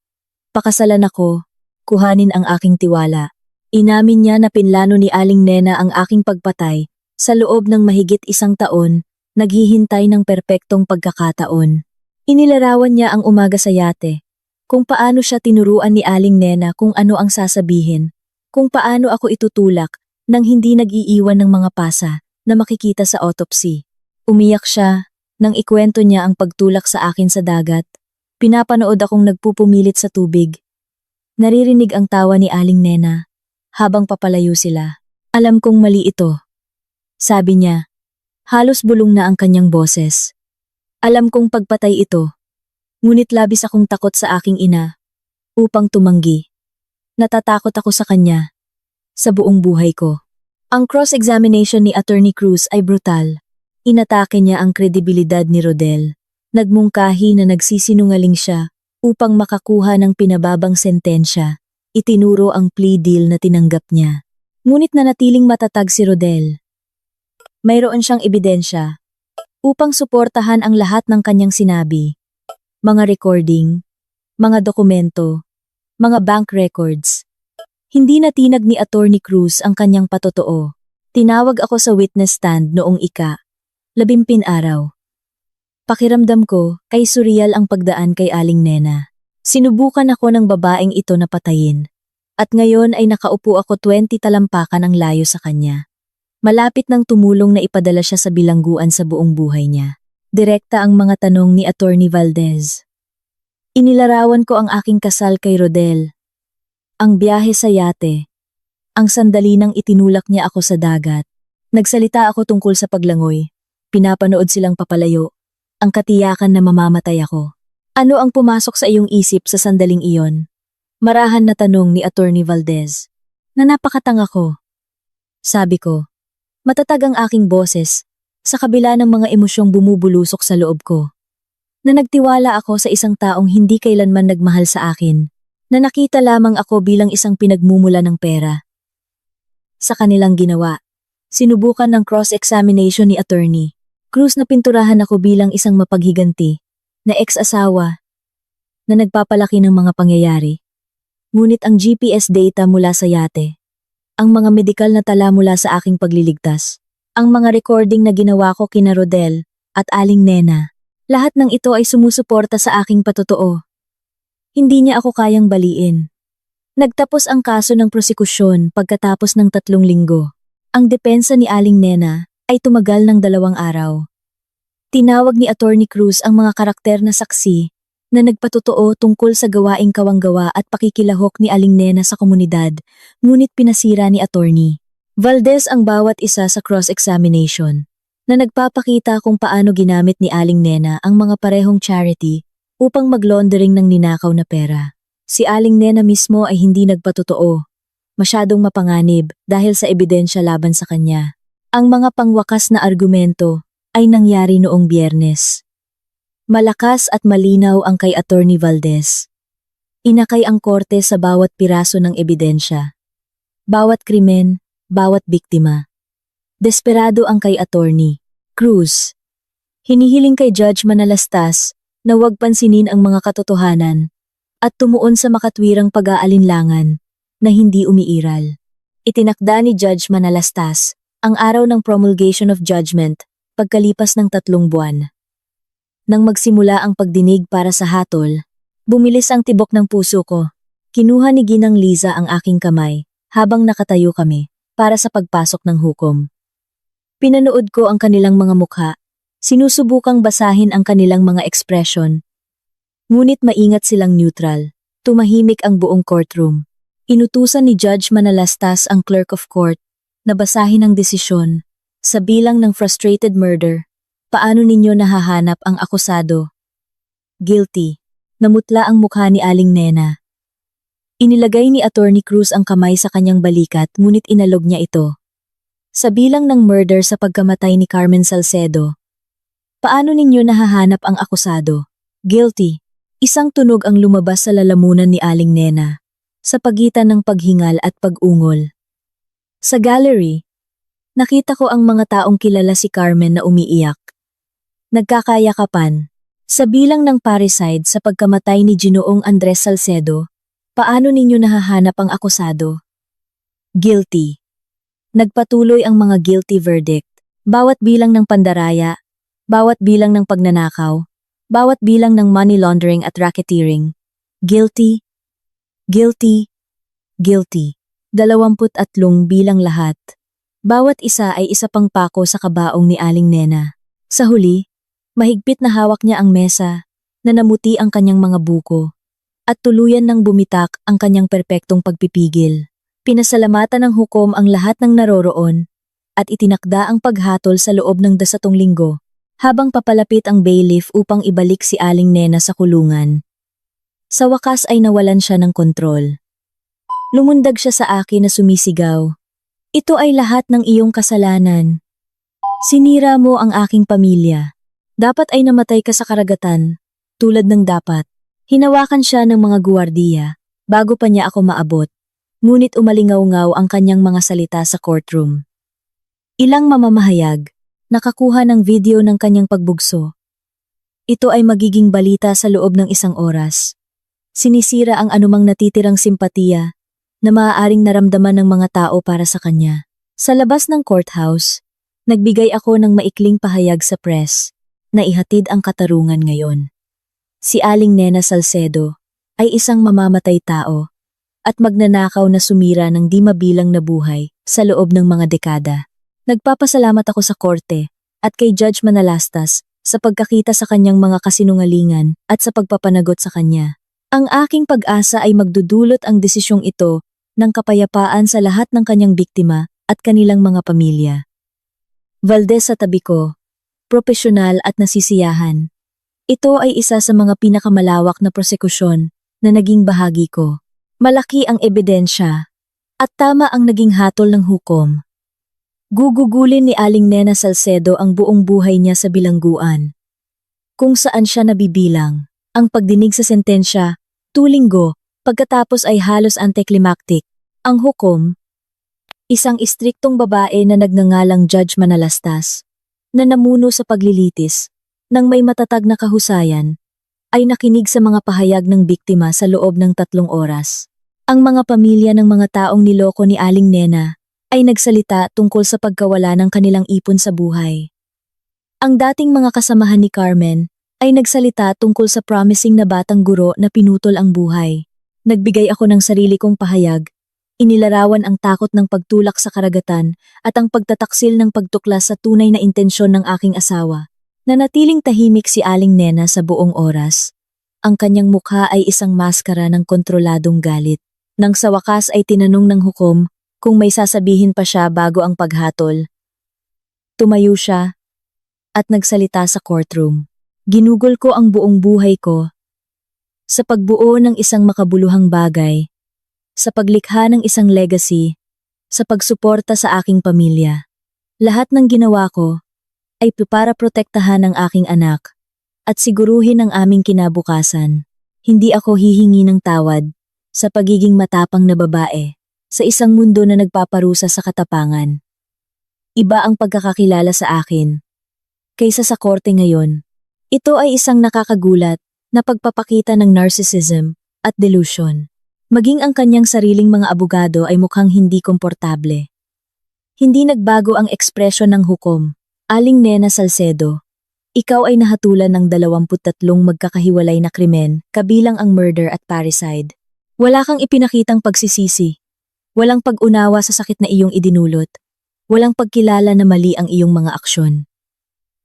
pakasalan ako, kuhanin ang aking tiwala. Inamin niya na pinlano ni Aling Nena ang aking pagpatay sa loob ng mahigit 1 taon, naghihintay ng perpektong pagkakataon. Inilarawan niya ang umaga sa yate, kung paano siya tinuruan ni Aling Nena kung ano ang sasabihin, kung paano ako itutulak nang hindi nag-iiwan ng mga pasa na makikita sa autopsy. Umiyak siya nang ikwento niya ang pagtulak sa akin sa dagat. Pinapanood akong nagpupumilit sa tubig. Naririnig ang tawa ni Aling Nena habang papalayo sila. Alam kong mali ito. Sabi niya, halos bulong na ang kanyang boses. Alam kong pagpatay ito, ngunit labis akong takot sa aking ina upang tumanggi. Natatakot ako sa kanya sa buong buhay ko. Ang cross-examination ni Attorney Cruz ay brutal. Inatake niya ang kredibilidad ni Rodel. Nagmungkahi na nagsisinungaling siya upang makakuha ng pinababang sentensya. Itinuro ang plea deal na tinanggap niya. Ngunit nanatiling matatag si Rodel. Mayroon siyang ebidensya upang suportahan ang lahat ng kanyang sinabi. Mga recording, mga dokumento, mga bank records. Hindi natinag ni Attorney Cruz ang kanyang patotoo. Tinawag ako sa witness stand noong 15 araw. Pakiramdam ko, kay surreal ang pagdaan kay Aling Nena. Sinubukan ako ng babaeng ito na patayin. At ngayon ay nakaupo ako 20 talampakan ang layo sa kanya. Malapit nang tumulong na ipadala siya sa bilangguan sa buong buhay niya. Direkta ang mga tanong ni Attorney Valdez. Inilarawan ko ang aking kasal kay Rodel. Ang biyahe sa yate. Ang sandali nang itinulak niya ako sa dagat. Nagsalita ako tungkol sa paglangoy. Pinapanood silang papalayo. Ang katiyakan na mamamatay ako. Ano ang pumasok sa iyong isip sa sandaling iyon? Marahan na tanong ni Attorney Valdez. Na napakatanga ko. Sabi ko, matatag ang aking boses sa kabila ng mga emosyong bumubulusok sa loob ko. Na nagtiwala ako sa isang taong hindi kailanman nagmahal sa akin. Na nakita lamang ako bilang isang pinagmumula ng pera. Sa kanilang ginawa, sinubukan ng cross-examination ni Attorney Cruz na pinturahan ako bilang isang mapaghiganti, na ex-asawa, na nagpapalaki ng mga pangyayari. Ngunit ang GPS data mula sa yate, ang mga medikal na tala mula sa aking pagliligtas, ang mga recording na ginawa ko kina Rodel at Aling Nena, lahat ng ito ay sumusuporta sa aking patotoo. Hindi niya ako kayang baliin. Nagtapos ang kaso ng prosekusyon pagkatapos ng 3 linggo. Ang depensa ni Aling Nena ay tumagal ng 2 araw. Tinawag ni Attorney Cruz ang mga karakter na saksi na nagpatotoo tungkol sa gawaing kawanggawa at pakikilahok ni Aling Nena sa komunidad, ngunit pinasira ni Attorney Valdez ang bawat isa sa cross-examination, na nagpapakita kung paano ginamit ni Aling Nena ang mga parehong charity upang mag-laundering ng ninakaw na pera. Si Aling Nena mismo ay hindi nagpatotoo, masyadong mapanganib dahil sa ebidensya laban sa kanya. Ang mga pangwakas na argumento ay nangyari noong Biyernes. Malakas at malinaw ang kay Attorney Valdez. Inakay ang korte sa bawat piraso ng ebidensya. Bawat krimen, bawat biktima. Desperado ang kay Attorney Cruz. Hinihiling kay Judge Manalastas na huwag pansinin ang mga katotohanan at tumuon sa makatwirang pag-aalinlangan na hindi umiiral. Itinakda ni Judge Manalastas ang araw ng promulgation of judgment pagkalipas ng 3 buwan. Nang magsimula ang pagdinig para sa hatol, bumilis ang tibok ng puso ko. Kinuha ni Ginang Liza ang aking kamay habang nakatayo kami para sa pagpasok ng hukom. Pinanood ko ang kanilang mga mukha, sinusubukang basahin ang kanilang mga ekspresyon. Ngunit maingat silang neutral, tumahimik ang buong courtroom. Inutusan ni Judge Manalastas ang clerk of court na basahin ang desisyon sa bilang ng frustrated murder. Paano ninyo nahahanap ang akusado? Guilty. Namutla ang mukha ni Aling Nena. Inilagay ni Attorney Cruz ang kamay sa kanyang balikat ngunit inalog niya ito. Sa bilang ng murder sa pagkamatay ni Carmen Salcedo. Paano ninyo nahahanap ang akusado? Guilty. Isang tunog ang lumabas sa lalamunan ni Aling Nena sa pagitan ng paghingal at pag-ungol. Sa gallery, nakita ko ang mga taong kilala si Carmen na umiiyak. Nagkakayakapan. Sa bilang ng parricide sa pagkamatay ni Ginoong Andres Salcedo, paano ninyo nahahanap ang akusado? Guilty. Nagpatuloy ang mga guilty verdict. Bawat bilang ng pandaraya, bawat bilang ng pagnanakaw, bawat bilang ng money laundering at racketeering. Guilty. Guilty. Guilty. 23 bilang lahat. Bawat isa ay isa pang pako sa kabaong ni Aling Nena. Sa huli, mahigpit na hawak niya ang mesa, na namuti ang kanyang mga buko, at tuluyan ng bumitak ang kanyang perpektong pagpipigil. Pinasalamatan ng hukom ang lahat ng naroroon, at itinakda ang paghatol sa loob ng 10 linggo. habang papalapit ang bailiff upang ibalik si Aling Nena sa kulungan. Sa wakas ay nawalan siya ng kontrol. Lumundag siya sa akin na sumisigaw. Ito ay lahat ng iyong kasalanan. Sinira mo ang aking pamilya. Dapat ay namatay ka sa karagatan, tulad ng dapat. Hinawakan siya ng mga guwardiya, bago pa niya ako maabot. Ngunit umalingaw-ngaw ang kanyang mga salita sa courtroom. Ilang mamamahayag, nakakuha ng video ng kanyang pagbugso. Ito ay magiging balita sa loob ng 1 oras. Sinisira ang anumang natitirang simpatiya na maaaring naramdaman ng mga tao para sa kanya. Sa labas ng courthouse, nagbigay ako ng maikling pahayag sa press na ihatid ang katarungan ngayon. Si Aling Nena Salcedo ay isang mamamatay tao at magnanakaw na sumira ng di mabilang na buhay sa loob ng mga dekada. Nagpapasalamat ako sa korte at kay Judge Manalastas sa pagkakita sa kanyang mga kasinungalingan at sa pagpapanagot sa kanya. Ang aking pag-asa ay magdudulot ang desisyong ito ng kapayapaan sa lahat ng kanyang biktima at kanilang mga pamilya. Valdez sa tabi ko, propesyonal at nasisiyahan. Ito ay isa sa mga pinakamalawak na prosekusyon na naging bahagi ko. Malaki ang ebidensya at tama ang naging hatol ng hukom. Gugugulin ni Aling Nena Salcedo ang buong buhay niya sa bilangguan. Kung saan siya nabibilang, ang pagdinig sa sentensya, 2 linggo, pagkatapos ay halos anticlimactic. Ang hukom, isang istriktong babae na nagngangalang Judge Manalastas, na namuno sa paglilitis, nang may matatag na kahusayan, ay nakinig sa mga pahayag ng biktima sa loob ng 3 oras. Ang mga pamilya ng mga taong niloko ni Aling Nena ay nagsalita tungkol sa pagkawala ng kanilang ipon sa buhay. Ang dating mga kasamahan ni Carmen ay nagsalita tungkol sa promising na batang guro na pinutol ang buhay. Nagbigay ako ng sarili kong pahayag, inilarawan ang takot ng pagtulak sa karagatan at ang pagtataksil ng pagtuklas sa tunay na intensyon ng aking asawa. Nanatiling tahimik si Aling Nena sa buong oras. Ang kanyang mukha ay isang maskara ng kontroladong galit. Nang sa wakas ay tinanong ng hukom kung may sasabihin pa siya bago ang paghatol. Tumayo siya at nagsalita sa courtroom. Ginugol ko ang buong buhay ko sa pagbuo ng isang makabuluhang bagay, sa paglikha ng isang legacy, sa pagsuporta sa aking pamilya. Lahat ng ginawa ko ay para protektahan ang aking anak at siguruhin ang aming kinabukasan. Hindi ako hihingi ng tawad sa pagiging matapang na babae sa isang mundo na nagpaparusa sa katapangan. Iba ang pagkakakilala sa akin kaysa sa korte ngayon. Ito ay isang nakakagulat na pagpapakita ng narcissism at delusion. Maging ang kanyang sariling mga abogado ay mukhang hindi komportable. Hindi nagbago ang ekspresyon ng hukom. Aling Nena Salcedo, ikaw ay nahatulan ng 23 magkakahiwalay na krimen, kabilang ang murder at parricide. Wala kang ipinakitang pagsisisi. Walang pag-unawa sa sakit na iyong idinulot. Walang pagkilala na mali ang iyong mga aksyon.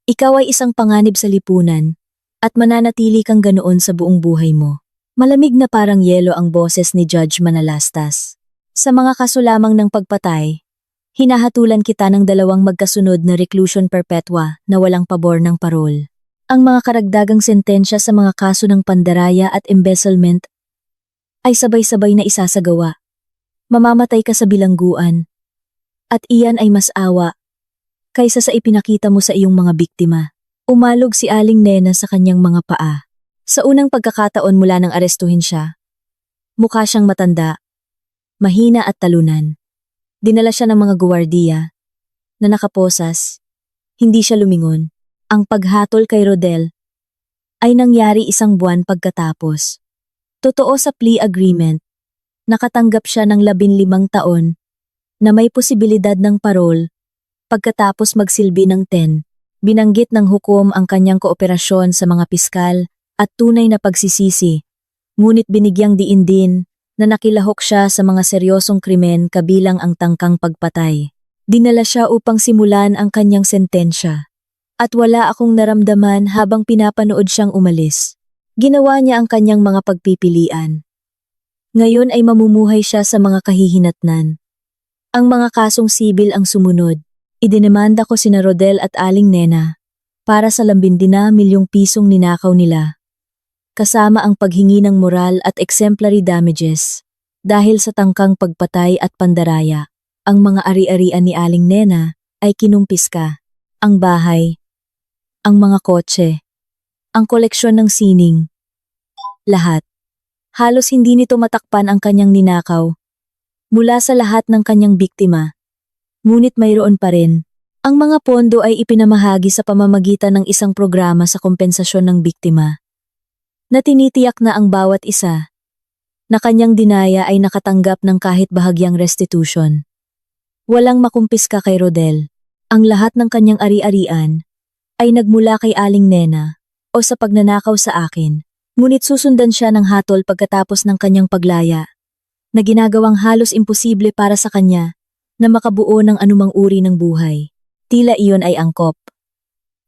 Ikaw ay isang panganib sa lipunan at mananatili kang ganoon sa buong buhay mo. Malamig na parang yelo ang boses ni Judge Manalastas. Sa mga kaso lamang ng pagpatay, hinahatulan kita ng 2 magkasunod na reclusion perpetua na walang pabor ng parol. Ang mga karagdagang sentensya sa mga kaso ng pandaraya at embezzlement ay sabay-sabay na isasagawa. Mamamatay ka sa bilangguan. At iyan ay mas awa kaysa sa ipinakita mo sa iyong mga biktima. Umalog si Aling Nena sa kanyang mga paa. Sa unang pagkakataon mula nang arestuhin siya, mukha siyang matanda, mahina at talunan. Dinala siya ng mga guwardiya na nakaposas. Hindi siya lumingon. Ang paghatol kay Rodel ay nangyari 1 buwan pagkatapos. Totoo sa plea agreement, nakatanggap siya ng 15 taon na may posibilidad ng parol pagkatapos magsilbi ng 10. Binanggit ng hukom ang kanyang kooperasyon sa mga piskal at tunay na pagsisisi, ngunit binigyang diin din na nakilahok siya sa mga seryosong krimen kabilang ang tangkang pagpatay. Dinala siya upang simulan ang kanyang sentensya. At wala akong naramdaman habang pinapanood siyang umalis. Ginawa niya ang kanyang mga pagpipilian. Ngayon ay mamumuhay siya sa mga kahihinatnan. Ang mga kasong sibil ang sumunod. Idinimanda ko sina Rodel at Aling Nena para sa ₱10 milyong ninakaw nila, kasama ang paghingi ng moral at exemplary damages dahil sa tangkang pagpatay at pandaraya. Ang mga ari-arian ni Aling Nena ay kinumpiska. Ang bahay, ang mga kotse, ang koleksyon ng sining, lahat. Halos hindi nito matakpan ang kanyang ninakaw mula sa lahat ng kanyang biktima. Ngunit mayroon pa rin. Ang mga pondo ay ipinamahagi sa pamamagitan ng isang programa sa kompensasyon ng biktima, na tinitiyak na ang bawat isa na kanyang dinaya ay nakatanggap ng kahit bahagyang restitution. Walang makumpiska kay Rodel. Ang lahat ng kanyang ari-arian ay nagmula kay Aling Nena o sa pagnanakaw sa akin. Ngunit susundan siya ng hatol pagkatapos ng kanyang paglaya, na ginagawang halos imposible para sa kanya na makabuo ng anumang uri ng buhay. Tila iyon ay angkop.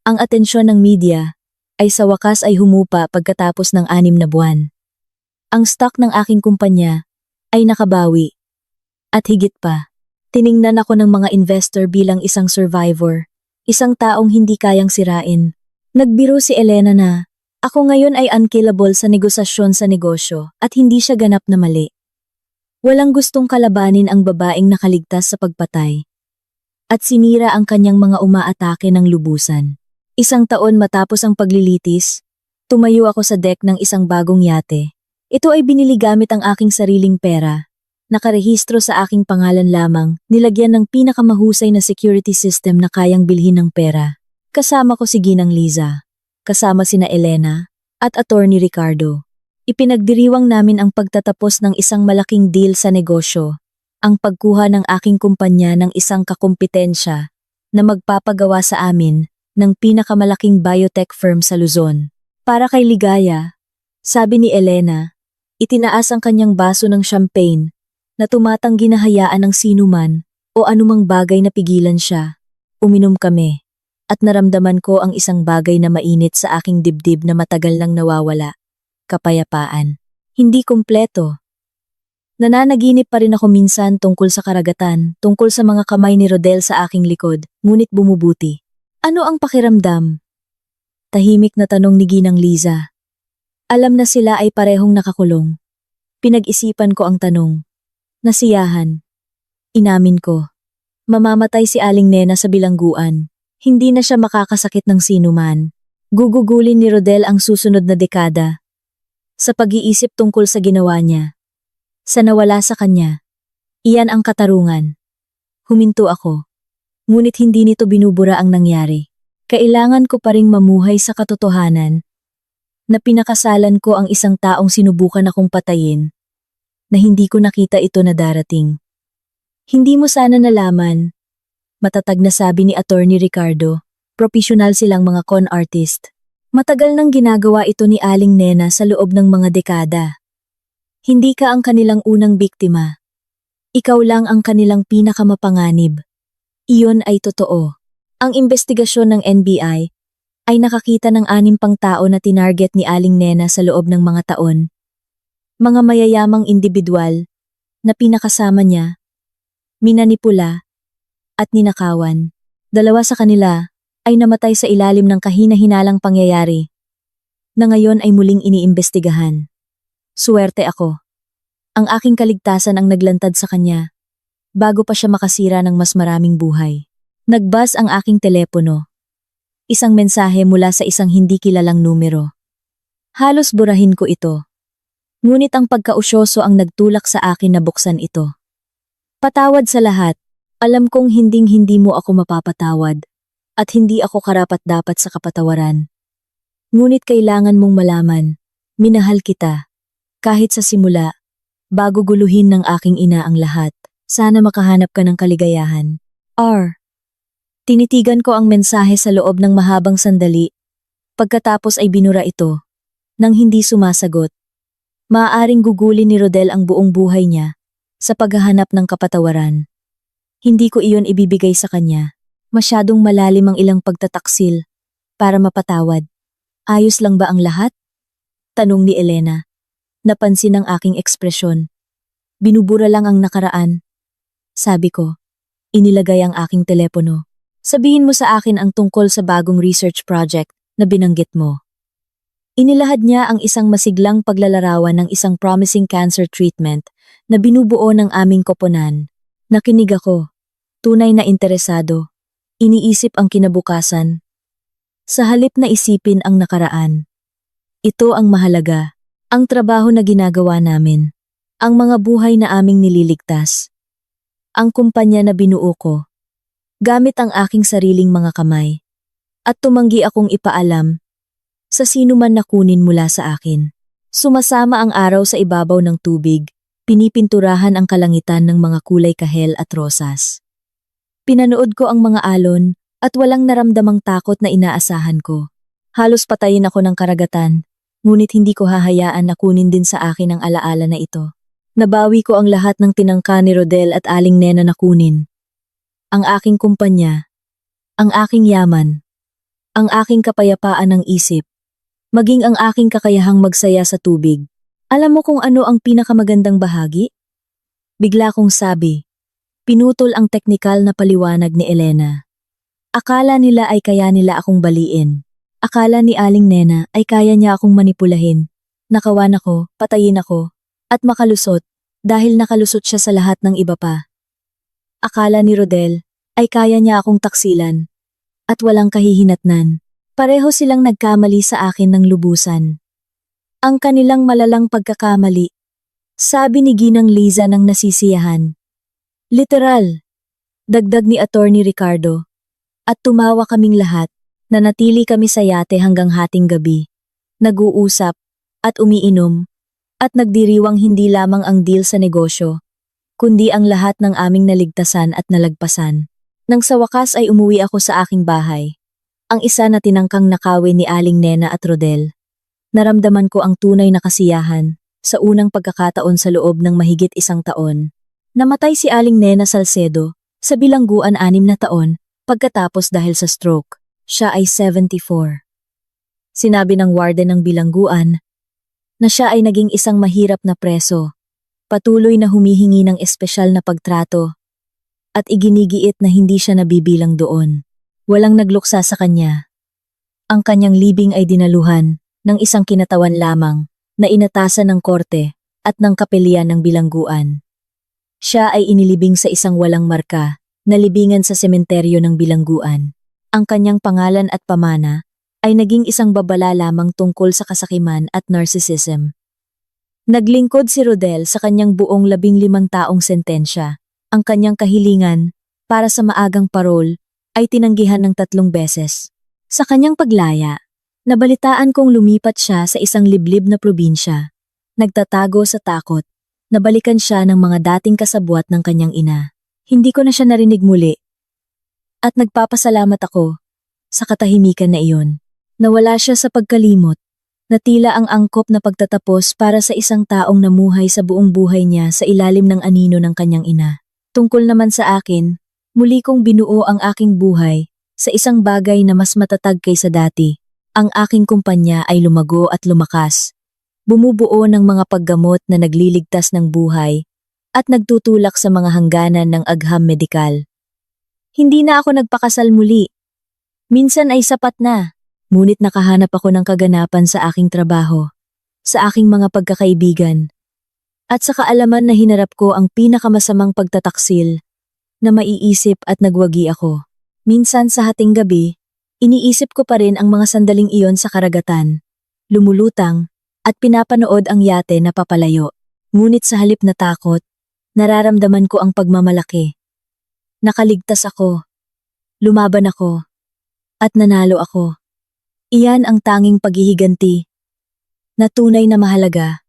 Ang atensyon ng media ay sa wakas ay humupa pagkatapos ng 6 na buwan. Ang stock ng aking kumpanya ay nakabawi. At higit pa, tiningnan ako ng mga investor bilang isang survivor, isang taong hindi kayang sirain. Nagbiro si Elena na ako ngayon ay unkillable sa negosasyon sa negosyo at hindi siya ganap na mali. Walang gustong kalabanin ang babaeng nakaligtas sa pagpatay. At sinira ang kanyang mga umaatake ng lubusan. 1 taon matapos ang paglilitis, tumayo ako sa deck ng isang bagong yate. Ito ay binili gamit ang aking sariling pera. Nakarehistro sa aking pangalan lamang, nilagyan ng pinakamahusay na security system na kayang bilhin ng pera. Kasama ko si Ginang Liza, kasama sina Elena, at Attorney Ricardo. Ipinagdiriwang namin ang pagtatapos ng isang malaking deal sa negosyo, ang pagkuha ng aking kumpanya ng isang kakumpetensya na magpapagawa sa amin ng pinakamalaking biotech firm sa Luzon. Para kay Ligaya, sabi ni Elena, itinaas ang kanyang baso ng champagne na tumatanggi na hayaan ng sinuman o anumang bagay na pigilan siya. Uminom kami at naramdaman ko ang isang bagay na mainit sa aking dibdib na matagal nang nawawala. Kapayapaan. Hindi kumpleto. Nananaginip pa rin ako minsan tungkol sa karagatan, tungkol sa mga kamay ni Rodel sa aking likod, ngunit bumubuti. Ano ang pakiramdam? Tahimik na tanong ni Ginang Liza. Alam na sila ay parehong nakakulong. Pinag-isipan ko ang tanong. Nasiyahan. Inamin ko. Mamamatay si Aling Nena sa bilangguan. Hindi na siya makakasakit ng sinuman. Gugugulin ni Rodel ang susunod na dekada. Sa pag-iisip tungkol sa ginawa niya. Sa nawala sa kanya. Iyan ang katarungan. Huminto ako. Ngunit hindi nito binubura ang nangyari. Kailangan ko pa ring mamuhay sa katotohanan na pinakasalan ko ang isang taong sinubukan akong patayin, na hindi ko nakita ito na darating. Hindi mo sana nalaman, matatag na sabi ni Attorney Ricardo, profesional silang mga con artist. Matagal nang ginagawa ito ni Aling Nena sa loob ng mga dekada. Hindi ka ang kanilang unang biktima. Ikaw lang ang kanilang pinakamapanganib. Iyon ay totoo. Ang investigasyon ng NBI ay nakakita ng 6 pang tao na tinarget ni Aling Nena sa loob ng mga taon. Mga mayayamang individual na pinakasama niya, minanipula at ninakawan. 2 sa kanila ay namatay sa ilalim ng kahina-hinalang pangyayari na ngayon ay muling iniimbestigahan. Suwerte ako. Ang aking kaligtasan ang naglantad sa kanya bago pa siya makasira ng mas maraming buhay. Nagbuzz ang aking telepono. Isang mensahe mula sa isang hindi kilalang numero. Halos burahin ko ito. Ngunit ang pagkausyoso ang nagtulak sa akin na buksan ito. Patawad sa lahat. Alam kong hinding-hindi mo ako mapapatawad at hindi ako karapat-dapat sa kapatawaran. Ngunit kailangan mong malaman, minahal kita. Kahit sa simula, bago guluhin ng aking ina ang lahat, sana makahanap ka ng kaligayahan. R. Tinitigan ko ang mensahe sa loob ng mahabang sandali. Pagkatapos ay binura ito. Nang hindi sumasagot. Maaaring gugulin ni Rodel ang buong buhay niya sa paghahanap ng kapatawaran. Hindi ko iyon ibibigay sa kanya. Masyadong malalim ang ilang pagtataksil para mapatawad. Ayos lang ba ang lahat? Tanong ni Elena. Napansin ang aking ekspresyon. Binubura lang ang nakaraan. Sabi ko, inilagay ang aking telepono. Sabihin mo sa akin ang tungkol sa bagong research project na binanggit mo. Inilahad niya ang isang masiglang paglalarawan ng isang promising cancer treatment na binubuo ng aming koponan. Nakinig ako, tunay na interesado, iniisip ang kinabukasan. Sa halip na isipin ang nakaraan. Ito ang mahalaga, ang trabaho na ginagawa namin, ang mga buhay na aming nililigtas. Ang kumpanya na binuo ko, gamit ang aking sariling mga kamay, at tumanggi akong ipaalam sa sino man na kunin mula sa akin. Sumasama ang araw sa ibabaw ng tubig, pinipinturahan ang kalangitan ng mga kulay kahel at rosas. Pinanood ko ang mga alon at walang naramdamang takot na inaasahan ko. Halos patayin ako ng karagatan, ngunit hindi ko hahayaan na kunin din sa akin ang alaala na ito. Nabawi ko ang lahat ng tinangka ni Rodel at Aling Nena na kunin. Ang aking kumpanya, ang aking yaman, ang aking kapayapaan ng isip, maging ang aking kakayahang magsaya sa tubig. Alam mo kung ano ang pinakamagandang bahagi? Bigla kong sabi, pinutol ang teknikal na paliwanag ni Elena. Akala nila ay kaya nila akong baliin. Akala ni Aling Nena ay kaya niya akong manipulahin. Nakawan ako, patayin ako, at makalusot, dahil nakalusot siya sa lahat ng iba pa. Akala ni Rodel ay kaya niya akong taksilan, at walang kahihinatnan. Pareho silang nagkamali sa akin ng lubusan. Ang kanilang malalang pagkakamali, sabi ni Ginang Liza ng nasisiyahan. Literal, dagdag ni Attorney Ricardo. At tumawa kaming lahat, nanatili kami sa yate hanggang hating gabi. Nag-uusap, at umiinom, at nagdiriwang hindi lamang ang deal sa negosyo, kundi ang lahat ng aming naligtasan at nalagpasan. Nang sa wakas ay umuwi ako sa aking bahay. Ang isa na tinangkang nakawin ni Aling Nena at Rodel. Naramdaman ko ang tunay na kasiyahan sa unang pagkakataon sa loob ng mahigit 1 taon. Namatay si Aling Nena Salcedo sa bilangguan 6 na taon pagkatapos dahil sa stroke. Siya ay 74. Sinabi ng warden ng bilangguan na siya ay naging isang mahirap na preso, patuloy na humihingi ng espesyal na pagtrato, at iginigiit na hindi siya nabibilang doon. Walang nagluksa sa kanya. Ang kanyang libing ay dinaluhan ng isang kinatawan lamang na inatasan ng korte at ng kapelyan ng bilangguan. Siya ay inilibing sa isang walang marka na libingan sa sementeryo ng bilangguan. Ang kanyang pangalan at pamana ay naging isang babala lamang tungkol sa kasakiman at narcissism. Naglingkod si Rodel sa kanyang buong 15 taong sentensya. Ang kanyang kahilingan para sa maagang parol ay tinanggihan ng 3 beses. Sa kanyang paglaya, nabalitaan kong lumipat siya sa isang liblib na probinsya. Nagtatago sa takot, nabalikan siya ng mga dating kasabwat ng kanyang ina. Hindi ko na siya narinig muli. At nagpapasalamat ako sa katahimikan na iyon. Nawala siya sa pagkalimot, na tila ang angkop na pagtatapos para sa isang taong namuhay sa buong buhay niya sa ilalim ng anino ng kanyang ina. Tungkol naman sa akin, muli kong binuo ang aking buhay sa isang bagay na mas matatag kaysa dati. Ang aking kumpanya ay lumago at lumakas. Bumubuo ng mga paggamot na nagliligtas ng buhay at nagtutulak sa mga hangganan ng agham medikal. Hindi na ako nagpakasal muli. Minsan ay sapat na, ngunit nakahanap ako ng kaganapan sa aking trabaho, sa aking mga pagkakaibigan, at sa kaalaman na hinarap ko ang pinakamasamang pagtataksil na maiisip at nagwagi ako. Minsan sa hating gabi, iniisip ko pa rin ang mga sandaling iyon sa karagatan, lumulutang, at pinapanood ang yate na papalayo. Ngunit sa halip na takot, nararamdaman ko ang pagmamalaki. Nakaligtas ako, lumaban ako, at nanalo ako. Iyan ang tanging paghihiganti na tunay na mahalaga